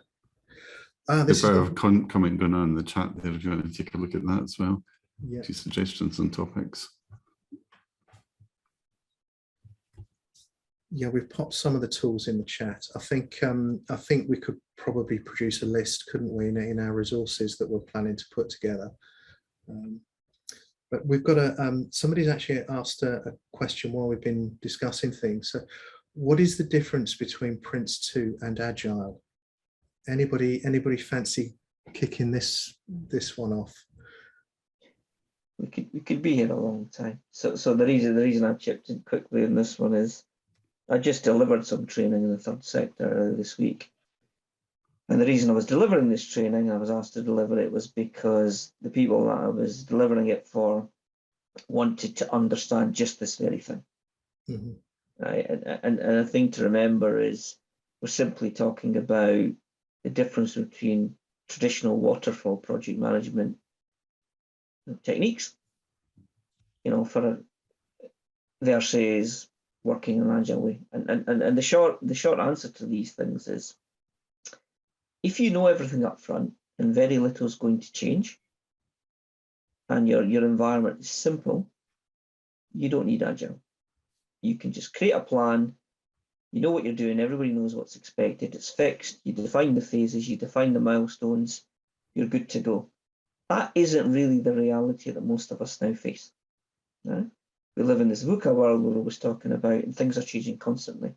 There's a comment going on in the chat there if you want to take a look at that as well. Yeah. 2 suggestions and topics. Yeah, we've popped some of the tools in the chat. I think we could probably produce a list, couldn't we, in our resources that we're planning to put together. But we've got somebody's actually asked a question while we've been discussing things. So what is the difference between Prince2 and Agile? Anybody fancy kicking this one off? We could be here a long time. So the reason I chipped in quickly in this one is I just delivered some training in the third sector this week. And the reason I was delivering this training, I was asked to deliver it, was because the people that I was delivering it for wanted to understand just this very thing. Mm-hmm. Right? And a thing to remember is we're simply talking about the difference between traditional waterfall project management techniques, you know, versus working in an agile way. And the short answer to these things is, if you know everything up front and very little is going to change, and your environment is simple, you don't need agile. You can just create a plan. You know what you're doing. Everybody knows what's expected. It's fixed. You define the phases. You define the milestones. You're good to go. That isn't really the reality that most of us now face. Right? We live in this VUCA world we're always talking about, and things are changing constantly.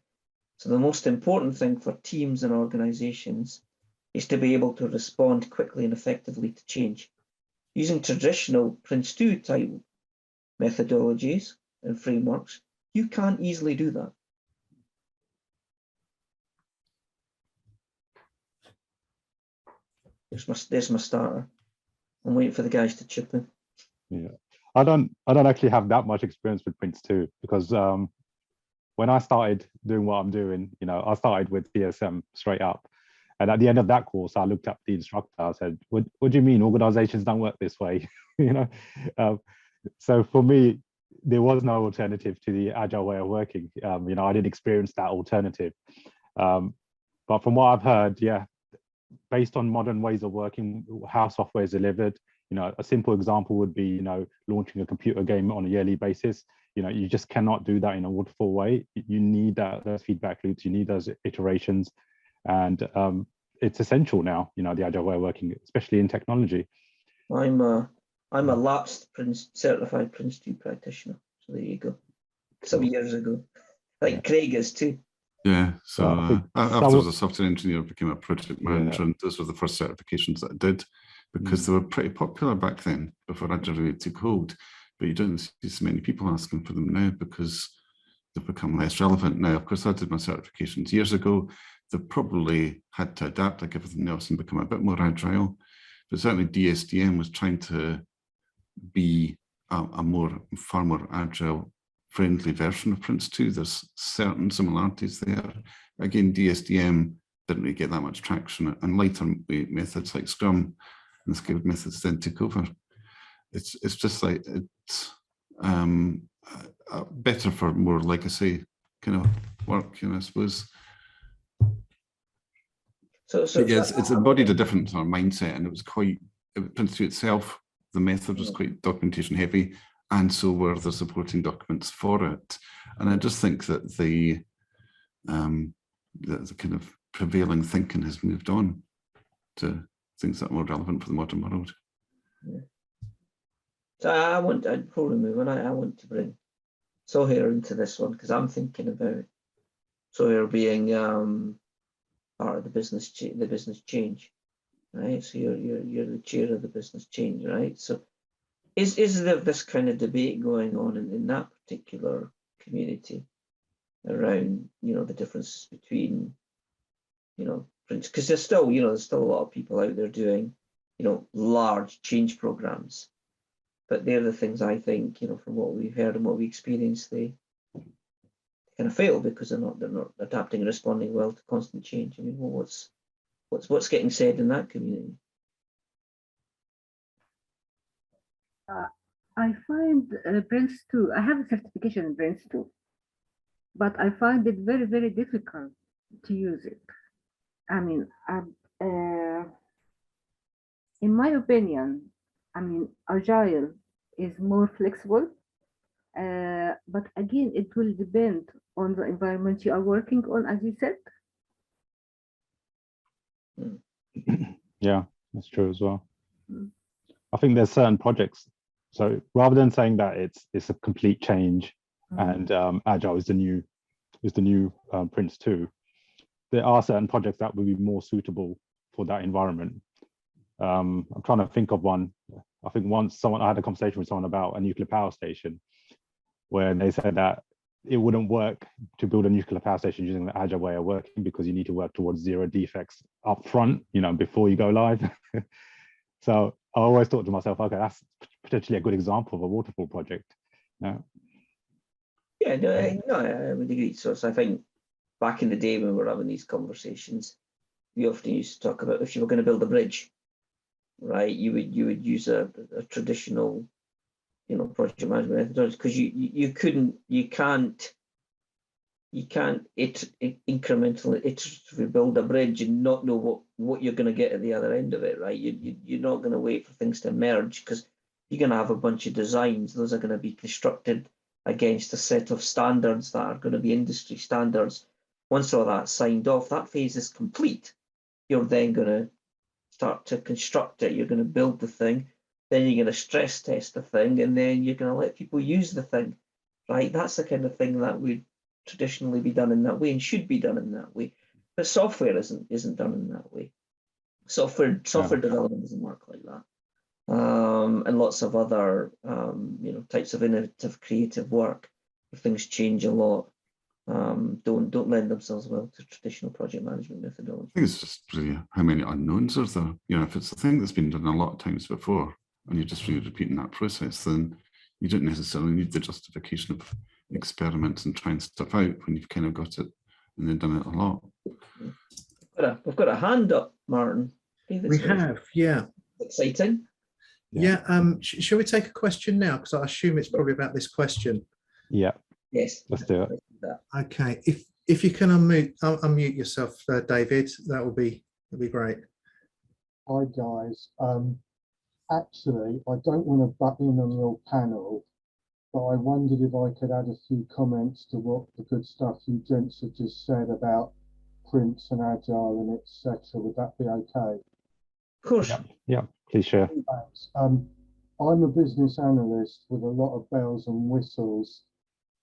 So the most important thing for teams and organizations is to be able to respond quickly and effectively to change. Using traditional Prince2 type methodologies and frameworks, you can't easily do that. There's my starter. I'm waiting for the guys to chip in. Yeah, I don't actually have that much experience with Prince2, because when I started doing what I'm doing, you know, I started with DSM straight up. And at the end of that course, I looked up the instructor. I said, what do you mean organizations don't work this way? You know, so for me, there was no alternative to the agile way of working. You know, I didn't experience that alternative. But from what I've heard, yeah, based on modern ways of working, how software is delivered, you know, a simple example would be, you know, launching a computer game on a yearly basis. You know, you just cannot do that in a waterfall way. You need those feedback loops, you need those iterations. And it's essential now, you know, the agile way of working, especially in technology. I'm a lapsed certified Prince2 practitioner. So there you go. Some years ago, like Craig is too. Yeah, so after I was a software engineer, I became a project manager, and those were the first certifications that I did, because they were pretty popular back then, before Agile really took hold. But you don't see so many people asking for them now because they've become less relevant now. Of course, I did my certifications years ago. They've probably had to adapt like everything else and become a bit more agile. But certainly DSDM was trying to be a far more agile friendly version of Prince2. There's certain similarities there. Again, DSDM didn't really get that much traction, and lighter methods like Scrum and scaled methods then took over. It's just like it's better for more legacy kind of work, you know, I suppose. So yeah, it's embodied a different sort of mindset, and it was quite, Prince2 itself, the method was quite documentation heavy, and so were the supporting documents for it. And I just think that the kind of prevailing thinking has moved on to things that are more relevant for the modern world. Yeah. So before we move on, I want to bring Sohair into this one, because I'm thinking about Sohair being part of the business change, right? So you're the chair of the business change, right? So is there this kind of debate going on in that particular community around, you know, the difference between, you know, because there's still a lot of people out there doing, you know, large change programs, but they're the things I think, you know, from what we've heard and what we experienced, they kind of fail because they're not adapting and responding well to constant change. I mean, what's getting said in that community? I find Prince2, I have a certification in Prince2, but I find it very, very difficult to use it. I mean, in my opinion, I mean, Agile is more flexible, but again, it will depend on the environment you are working on, as you said. Yeah, that's true as well. I think there's certain projects. So rather than saying that it's a complete change and Agile is the new Prince2, there are certain projects that will be more suitable for that environment. I'm trying to think of one. I think once I had a conversation with someone about a nuclear power station, where they said that it wouldn't work to build a nuclear power station using the Agile way of working, because you need to work towards zero defects up front, you know, before you go live. So I always thought to myself, okay, that's potentially a good example of a waterfall project. No? Yeah, no, I would agree. So I think back in the day when we were having these conversations, we often used to talk about if you were going to build a bridge, right? You would use a traditional, you know, project management methodology, because you can't incrementally iteratively build a bridge and not know what you're going to get at the other end of it, right? You're not going to wait for things to emerge, because you're going to have a bunch of designs. Those are going to be constructed against a set of standards that are going to be industry standards. Once all that's signed off, that phase is complete. You're then going to start to construct it. You're going to build the thing, then you're going to stress test the thing, and then you're going to let people use the thing, right? That's the kind of thing that would traditionally be done in that way and should be done in that way. But software isn't done in that way. Software development doesn't work like that. And lots of other you know, types of innovative, creative work, where things change a lot, don't lend themselves well to traditional project management methodology. I think it's just really how many unknowns are there. You know, if it's a thing that's been done a lot of times before, and you're just really repeating that process, then you don't necessarily need the justification of experiments and trying stuff out when you've kind of got it and then done it a lot. We've got a hand up, Martin. We have, yeah. Exciting. Yeah. Shall we take a question now? Because I assume it's probably about this question. Yeah. Yes. Let's do it. Okay. If you can unmute yourself, David, that'd be great. Hi guys. Actually, I don't want to butt in on your panel, but I wondered if I could add a few comments to what the good stuff you gents have just said about Prince and Agile and etc. Would that be okay? Of course. Yeah, please share. Thanks. I'm a business analyst with a lot of bells and whistles.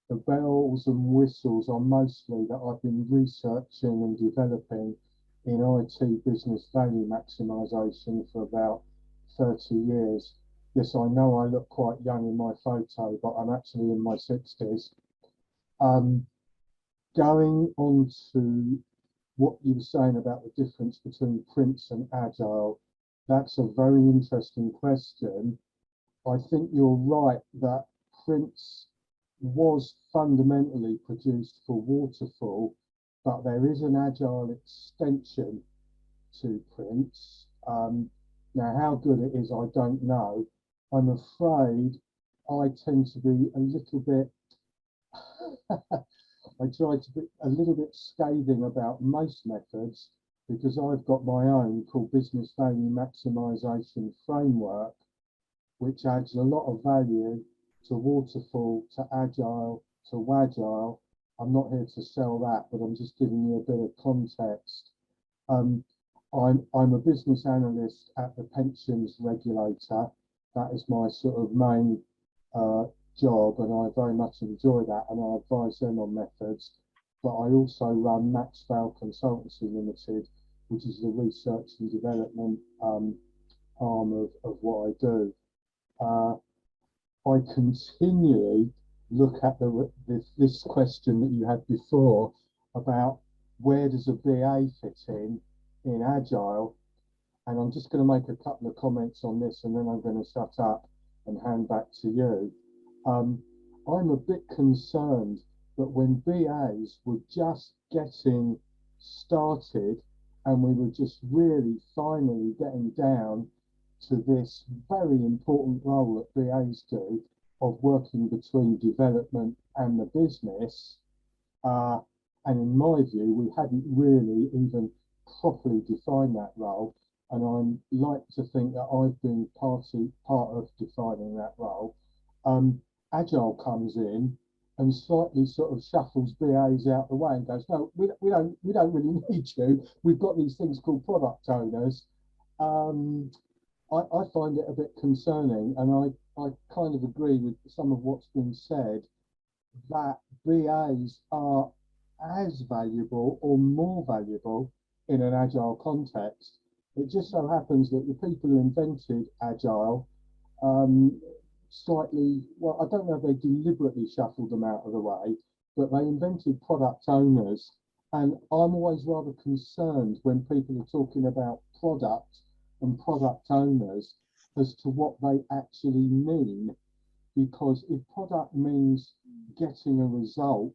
The bells and whistles are mostly that I've been researching and developing in IT business value maximization for about 30 years. Yes, I know I look quite young in my photo, but I'm actually in my 60s. Going on to what you were saying about the difference between Prince and Agile, that's a very interesting question. I think you're right that Prince was fundamentally produced for waterfall, but there is an Agile extension to Prince. Now, how good it is, I don't know. I'm afraid I tend to be a little bit, I try to be a little bit scathing about most methods, because I've got my own called Business Value Maximization Framework, which adds a lot of value to waterfall, to Agile, to Wagile. I'm not here to sell that, but I'm just giving you a bit of context. I'm a business analyst at the pensions regulator. That is my sort of main job, and I very much enjoy that, and I advise them on methods. But I also run Maxwell Consultancy Limited, which is the research and development arm of what I do. I continually look at this question that you had before about where does a BA fit in Agile, and I'm just going to make a couple of comments on this, and then I'm going to shut up and hand back to you. I'm a bit concerned that when BAs were just getting started and we were just really finally getting down to this very important role that BAs do of working between development and the business, and in my view, we hadn't really even properly defined that role, and I like to think that I've been part of defining that role. Agile comes in and slightly sort of shuffles BAs out the way and goes, no, we don't really need you. We've got these things called product owners. I find it a bit concerning, and I kind of agree with some of what's been said, that BAs are as valuable or more valuable in an Agile context. It just so happens that the people who invented Agile slightly, well, I don't know if they deliberately shuffled them out of the way, but they invented product owners. And I'm always rather concerned when people are talking about product and product owners as to what they actually mean. Because if product means getting a result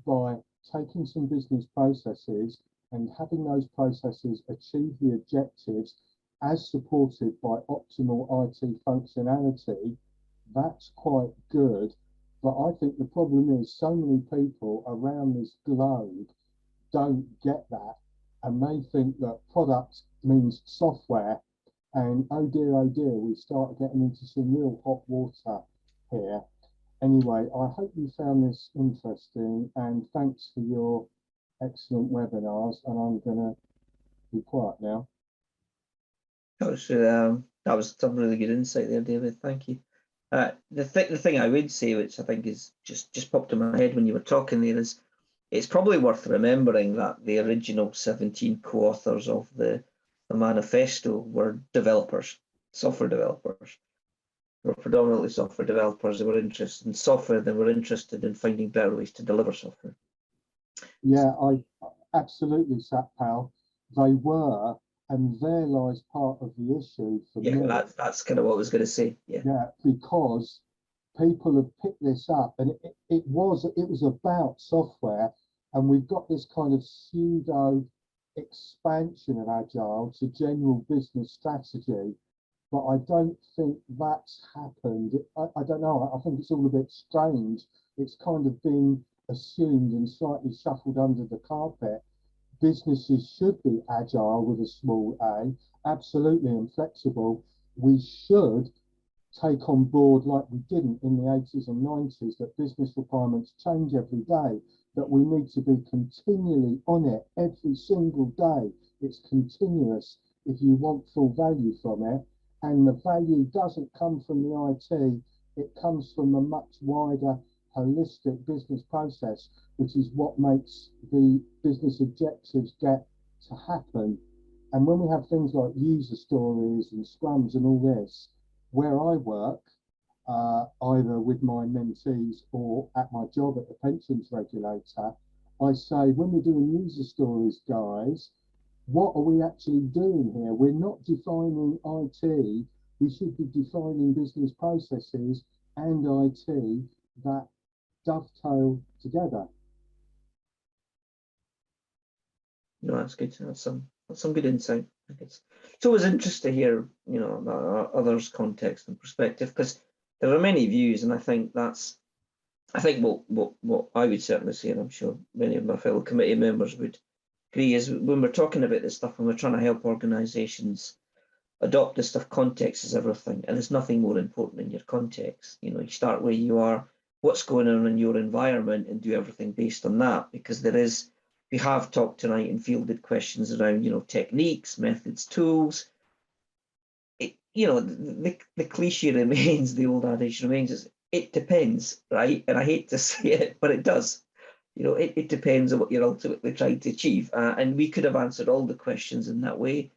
by taking some business processes and having those processes achieve the objectives as supported by optimal IT functionality, that's quite good. But I think the problem is so many people around this globe don't get that, and they think that product means software, and oh dear, we start getting into some real hot water here. Anyway, I hope you found this interesting, and thanks for your excellent webinars, and I'm going to be quiet now. That was some really good insight there, David. Thank you. The thing I would say, which I think is just popped in my head when you were talking there, is it's probably worth remembering that the original 17 co-authors of the manifesto were developers, software developers. They were predominantly software developers. They were interested in software. They were interested in finding better ways to deliver software. Yeah, I absolutely, Satpal. They were, and there lies part of the issue for me. Yeah, that's kind of what I was going to say. Yeah, because people have picked this up, and it was about software, and we've got this kind of pseudo expansion of Agile to general business strategy, but I don't think that's happened. I don't know. I think it's all a bit strange. It's kind of been assumed and slightly shuffled under the carpet. Businesses should be agile with a small a, absolutely, and flexible. We should take on board, like we didn't in the 80s and 90s, that business requirements change every day, that we need to be continually on it every single day. It's continuous if you want full value from it. And the value doesn't come from the IT, it comes from a much wider holistic business process, which is what makes the business objectives get to happen. And when we have things like user stories and scrums and all this, where I work, either with my mentees or at my job at the pensions regulator, I say, when we're doing user stories, guys, what are we actually doing here? We're not defining IT, we should be defining business processes and IT that dovetail together. No, that's good. That's some good insight. I think it's always interesting to hear, you know, others' context and perspective, because there are many views, and I think what I would certainly say, and I'm sure many of my fellow committee members would agree, is when we're talking about this stuff and we're trying to help organisations adopt this stuff, context is everything, and there's nothing more important than your context. You know, you start where you are, what's going on in your environment, and do everything based on that, because we have talked tonight and fielded questions around, you know, techniques, methods, tools. You know, the cliche remains, the old adage remains, is it depends, right? And I hate to say it, but it does. You know, it depends on what you're ultimately trying to achieve. And we could have answered all the questions in that way.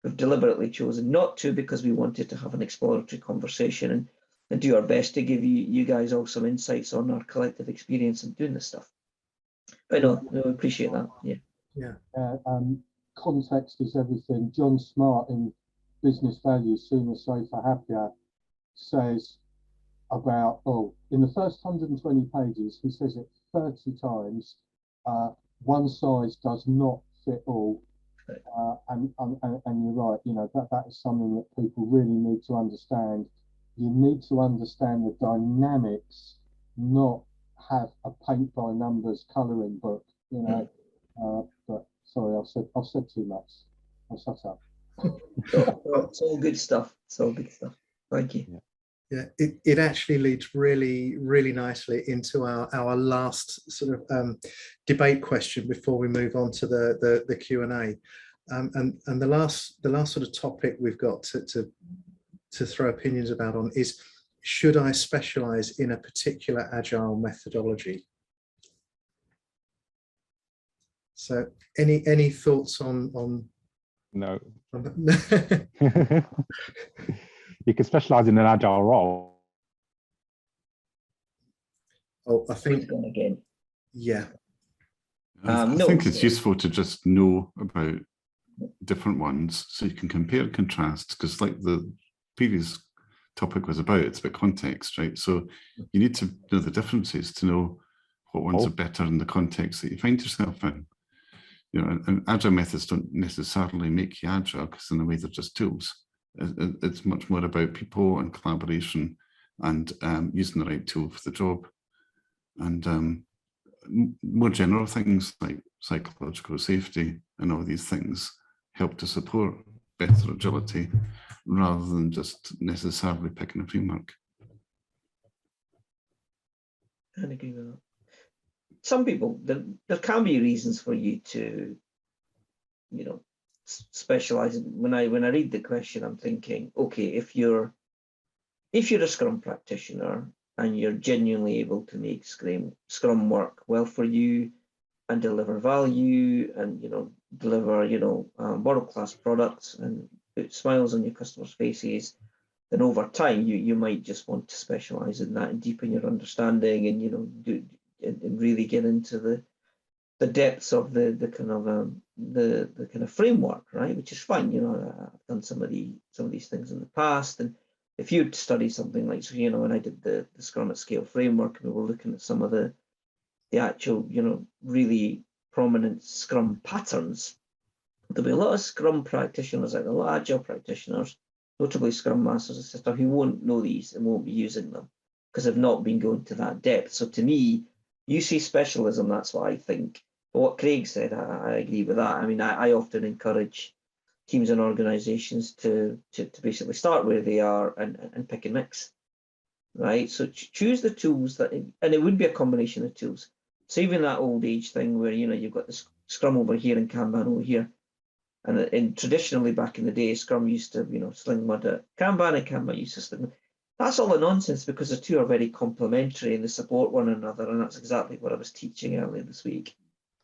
We've deliberately chosen not to, because we wanted to have an exploratory conversation and do our best to give you guys all some insights on our collective experience in doing this stuff. But no, we appreciate that. Yeah. Context is everything. John Smart in Business Values, Sooner, Safer, Happier, says about, in the first 120 pages, he says it 30 times, one size does not fit all. And you're right, you know, that is something that people really need to understand. You need to understand the dynamics, not have a paint by numbers colouring book, you know. But sorry, I've said too much. I'll shut up. It's all good stuff. It's all good stuff. Thank you. Yeah, it actually leads really, really nicely into our last sort of debate question before we move on to the Q&A. And the last sort of topic we've got to throw opinions about on is, should I specialize in a particular agile methodology? So any thoughts on no. You can specialize in an agile role. I think again. Yeah. I think it's useful to just know about different ones so you can compare and contrast, because like the previous topic was about, it's about context, right? So you need to know the differences to know what ones are better in the context that you find yourself in. You know, and agile methods don't necessarily make you agile, because in a way they're just tools. It's much more about people and collaboration and using the right tool for the job. And more general things like psychological safety and all these things help to support better agility rather than just necessarily picking a framework. I agree with that. Some people, there can be reasons for you to, you know, specialize. When I read the question, I'm thinking, okay, if you're a Scrum practitioner and you're genuinely able to make Scrum work well for you and deliver value and, you know, deliver, you know, world-class products and put smiles on your customers' faces, then over time you might just want to specialize in that and deepen your understanding and, you know, and really get into the depths of the kind of framework, right? Which is fine. You know, I've done some of these things in the past, and if you'd study something like, so, you know, when I did the Scrum at Scale framework, and we were looking at some of the actual, you know, really prominent Scrum patterns, there'll be a lot of Scrum practitioners, like a lot of Agile practitioners, notably Scrum Masters, etc., who won't know these and won't be using them because they've not been going to that depth. So to me, you say specialism, that's what I think. But what Craig said, I agree with that. I mean, I often encourage teams and organizations to basically start where they are and pick and mix, right? So choose the tools that, and it would be a combination of tools. So even that old age thing where, you know, you've got the Scrum over here and Kanban over here. And traditionally back in the day, Scrum used to, you know, sling mud at Kanban, and Kanban used to sling mud. That's all a nonsense, because the two are very complementary and they support one another. And that's exactly what I was teaching earlier this week.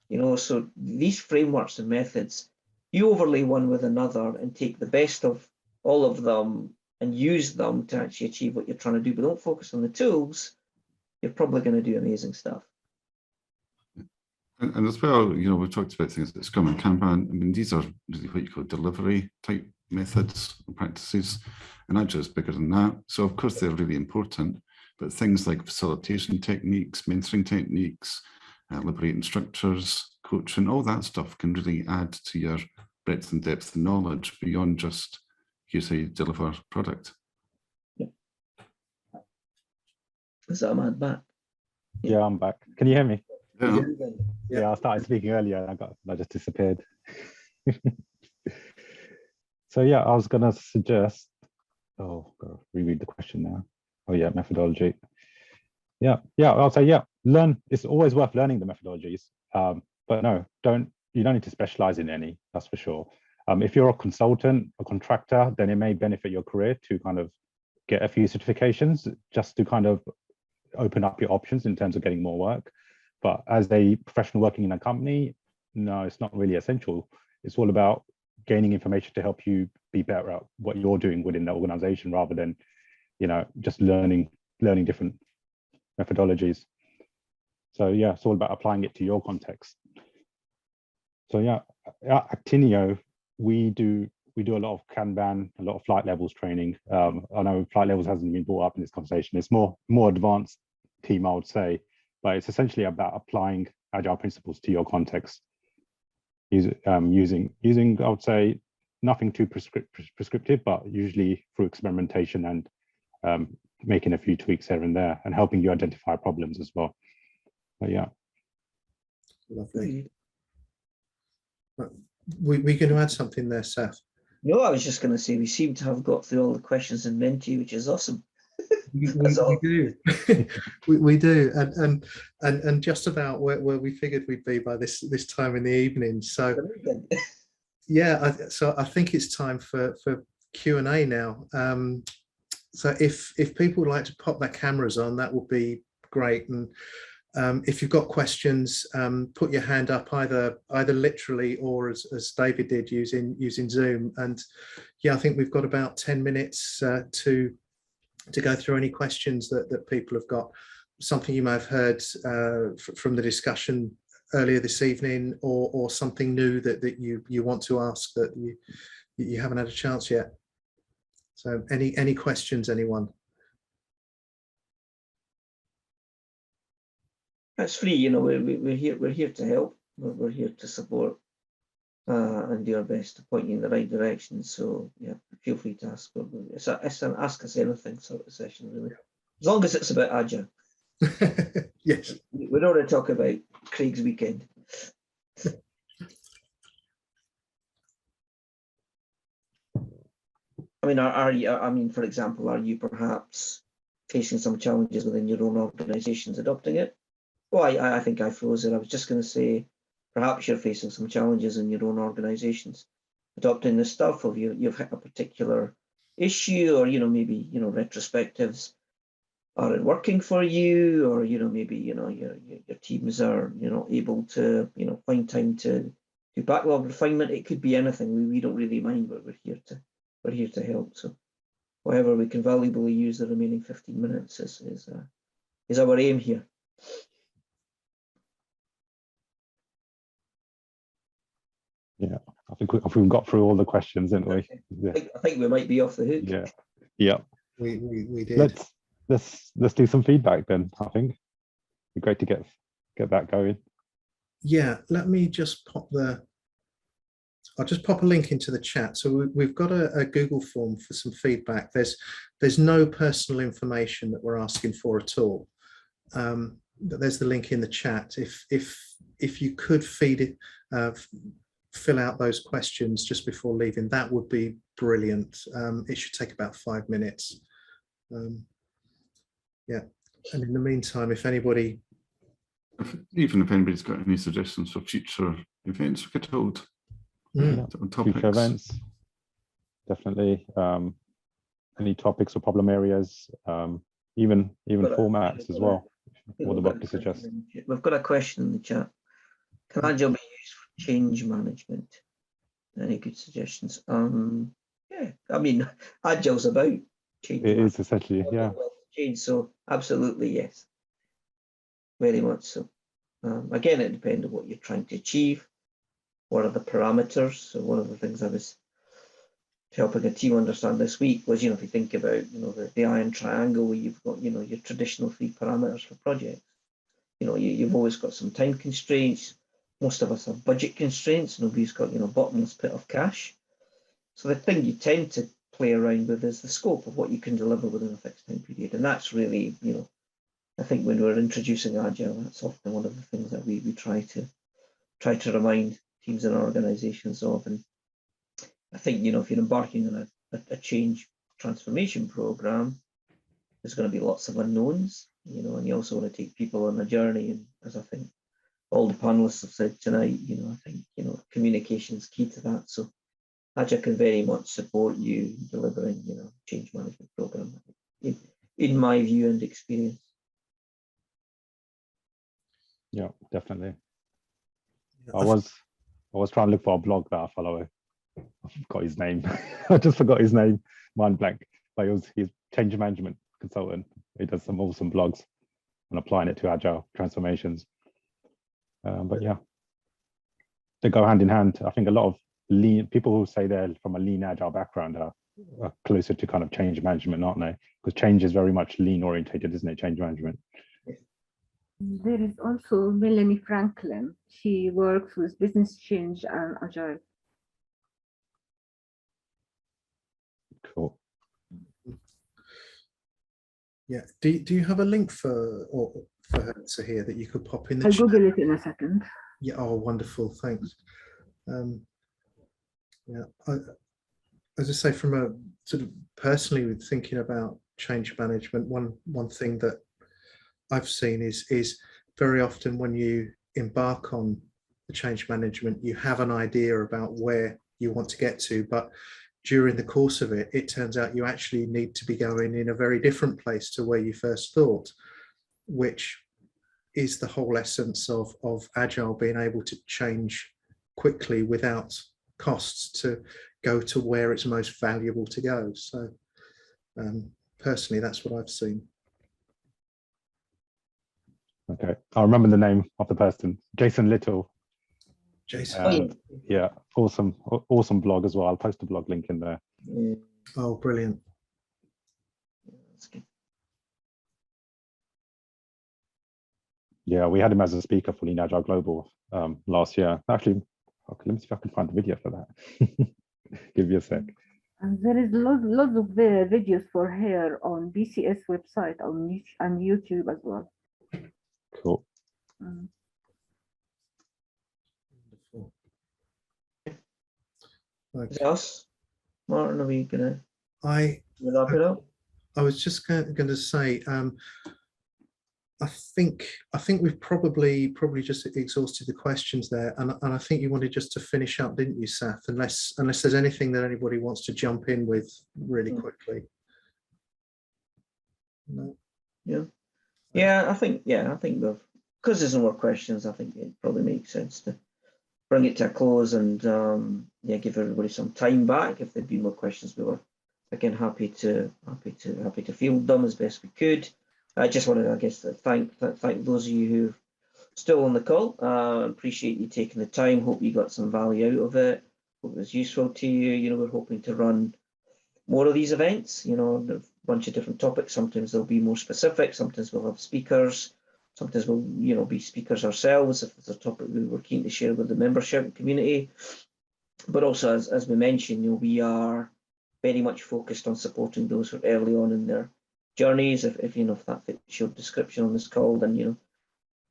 You know, so these frameworks and methods, you overlay one with another and take the best of all of them and use them to actually achieve what you're trying to do. But don't focus on the tools. You're probably going to do amazing stuff. And as well, you know, we've talked about things like Scrum and Kanban. I mean, these are really what you call delivery type methods and practices, and Agile is bigger than that. So of course they're really important, but things like facilitation techniques, mentoring techniques, liberating structures, coaching, all that stuff can really add to your breadth and depth of knowledge beyond just, here's how you deliver a product. Yeah. Is that Ahmad back? Yeah, I'm back. Can you hear me? Yeah. Yeah, I started speaking earlier and I just disappeared. So yeah, I was gonna suggest, oh, gotta reread the question now. Oh yeah, methodology. Yeah, I'll say, yeah, it's always worth learning the methodologies. But no, you don't need to specialize in any, that's for sure. If you're a consultant, a contractor, then it may benefit your career to kind of get a few certifications just to kind of open up your options in terms of getting more work. But as a professional working in a company, no, it's not really essential. It's all about gaining information to help you be better at what you're doing within the organization, rather than, you know, just learning different methodologies. So yeah, it's all about applying it to your context. So yeah, at Actinio, we do a lot of Kanban, a lot of flight levels training. I know flight levels hasn't been brought up in this conversation. It's more advanced team, I would say, but it's essentially about applying Agile principles to your context. Using, I would say, nothing too prescriptive, but usually through experimentation and making a few tweaks here and there, and helping you identify problems as well. But yeah. Lovely. We're going to add something there, Seth. No, I was just going to say we seem to have got through all the questions in Menti, which is awesome. We do. we do, and just about where we figured we'd be by this time in the evening. So yeah, so I think it's time for Q&A now. So if people would like to pop their cameras on, that would be great. And if you've got questions, put your hand up either literally or as David did using Zoom. And yeah, I think we've got about 10 minutes to go through any questions that people have got. Something you may have heard from the discussion earlier this evening, or something new that you want to ask that you haven't had a chance yet. So any questions, anyone? That's free, you know. We're here to help. We're here to support and do our best to point you in the right direction. So yeah, feel free to ask. It's an ask us anything sort of session, really, as long as it's about Agile. Yes. We don't want to talk about Craig's weekend. I mean, are you? I mean, for example, are you perhaps facing some challenges within your own organisations adopting it? Well, I think I froze it. I was just going to say, perhaps you're facing some challenges in your own organisations adopting this stuff, or you've hit a particular issue, or maybe retrospectives aren't working for you, or maybe your teams are able to find time to do backlog refinement. It could be anything. We don't really mind, but we're here to help. So however we can valuably use the remaining 15 minutes is our aim here. Yeah, I think we've got through all the questions, didn't we? Yeah. I think we might be off the hook. Yeah, yeah. We did. Let's do some feedback then. I think it'd be great to get that going. Yeah, let me just I'll just pop a link into the chat. So we've got a Google form for some feedback. There's no personal information that we're asking for at all. But there's the link in the chat. If you could feed it, fill out those questions just before leaving, that would be brilliant. It should take about 5 minutes. Yeah, and in the meantime, if anybody, even if anybody's got any suggestions for future events, we get told. On topics. Future events, definitely. Any topics or problem areas, even formats as well. What would to suggest? We've got a question in the chat. Can Agile be used for change management? Any good suggestions? Yeah, I mean, Agile's about change. It is essentially, yeah. Change, so absolutely yes, very much so. Again, it depends on what you're trying to achieve. What are the parameters? So one of the things I was helping a team understand this week was, if you think about, the iron triangle, where you've got, your traditional 3 parameters for projects. You've always got some time constraints. Most of us have budget constraints. Nobody's got, bottomless pit of cash. So the thing you tend to play around with is the scope of what you can deliver within a fixed time period. And that's really, I think when we're introducing Agile, that's often one of the things that we try to remind teams and organizations of. And I think, if you're embarking on a change transformation program, there's going to be lots of unknowns, and you also want to take people on a journey. And as I think all the panelists have said tonight, I think, communication is key to that. So Agile can very much support you in delivering, change management program, in my view and experience. Yeah, definitely. I was trying to look for a blog that I follow. I forgot his name. I just forgot his name. Mind blank. But he's change management consultant. He does some awesome blogs and applying it to Agile transformations. But yeah, they go hand in hand. I think a lot of lean people who say they're from a lean Agile background are closer to kind of change management, aren't they? Because change is very much lean orientated, isn't it? Change management. There is also Melanie Franklin. She works with business change and Agile. Cool. Yeah. Do you have a link for her to here that you could pop in the I'll chat? Google it in a second. Yeah. Oh, wonderful. Thanks. Yeah. As I say, from a sort of personally with thinking about change management, one thing that I've seen is very often when you embark on the change management, you have an idea about where you want to get to, but during the course of it, it turns out you actually need to be going in a very different place to where you first thought, which is the whole essence of Agile, being able to change quickly without costs to go to where it's most valuable to go. So personally, that's what I've seen. Okay, I remember the name of the person, Jason Little. Jason. Yeah, awesome blog as well. I'll post a blog link in there. Oh, brilliant. Yeah, we had him as a speaker for Lean Agile Global last year. Actually, Okay, let me see if I can find the video for that. Give me a sec. And there is lots of videos for her on BCS website on YouTube as well. Cool. Mm. Is it us? Martin, are we gonna I wrap it up? I was just going to say, I think we've probably just exhausted the questions there, and I think you wanted just to finish up, didn't you, Saf? Unless there's anything that anybody wants to jump in with really quickly. No. Yeah, I think we've, because there's no more questions, I think it probably makes sense to bring it to a close and give everybody some time back. If there'd been more questions, we were again happy to field them as best we could. I just wanted, I guess, to thank those of you who are still on the call. Appreciate you taking the time. Hope you got some value out of it. Hope it was useful to you. You know, we're hoping to run more of these events. You know, a bunch of different topics. Sometimes they'll be more specific. Sometimes we'll have speakers. Sometimes we'll, you know, be speakers ourselves if it's a topic we were keen to share with the membership community. But also, as we mentioned, you know, we are very much focused on supporting those who are early on in their journeys. If you know, if that fits your description on this call, then you know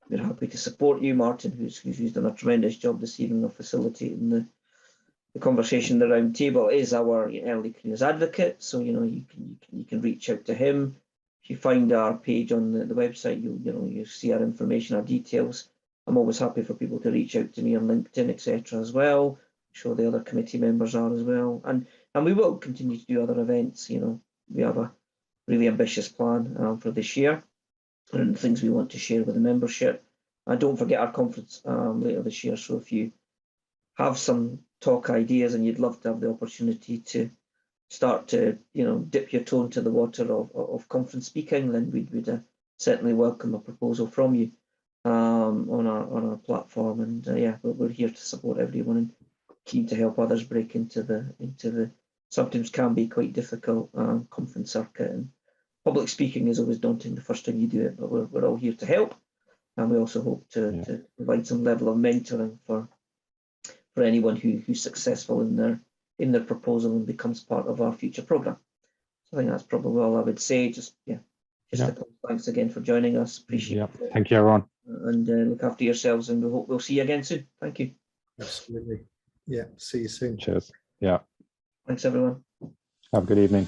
we're happy to support you, Martin, who's done a tremendous job this evening of facilitating the conversation. The round table is our early careers advocate, so you know you can reach out to him. If you find our page on the website, you see our information, our details. I'm always happy for people to reach out to me on LinkedIn, etc. as well. I'm sure the other committee members are as well, and we will continue to do other events. You know, we have a really ambitious plan for this year and things we want to share with the membership. And don't forget our conference later this year. So if you have some talk ideas and you'd love to have the opportunity to start to, you know, dip your toe into the water of conference speaking, then we'd certainly welcome a proposal from you on our platform. And yeah, we're here to support everyone and keen to help others break into the sometimes can be quite difficult conference circuit. And public speaking is always daunting the first time you do it, but we're all here to help. And we also hope to provide some level of mentoring for anyone who's successful in their proposal and becomes part of our future program. So I think that's probably all I would say. Thanks again for joining us. Appreciate it. Thank you, everyone. And look after yourselves, and we hope we'll see you again soon. Thank you. Absolutely. Yeah. See you soon. Cheers. Yeah. Thanks, everyone. Have a good evening.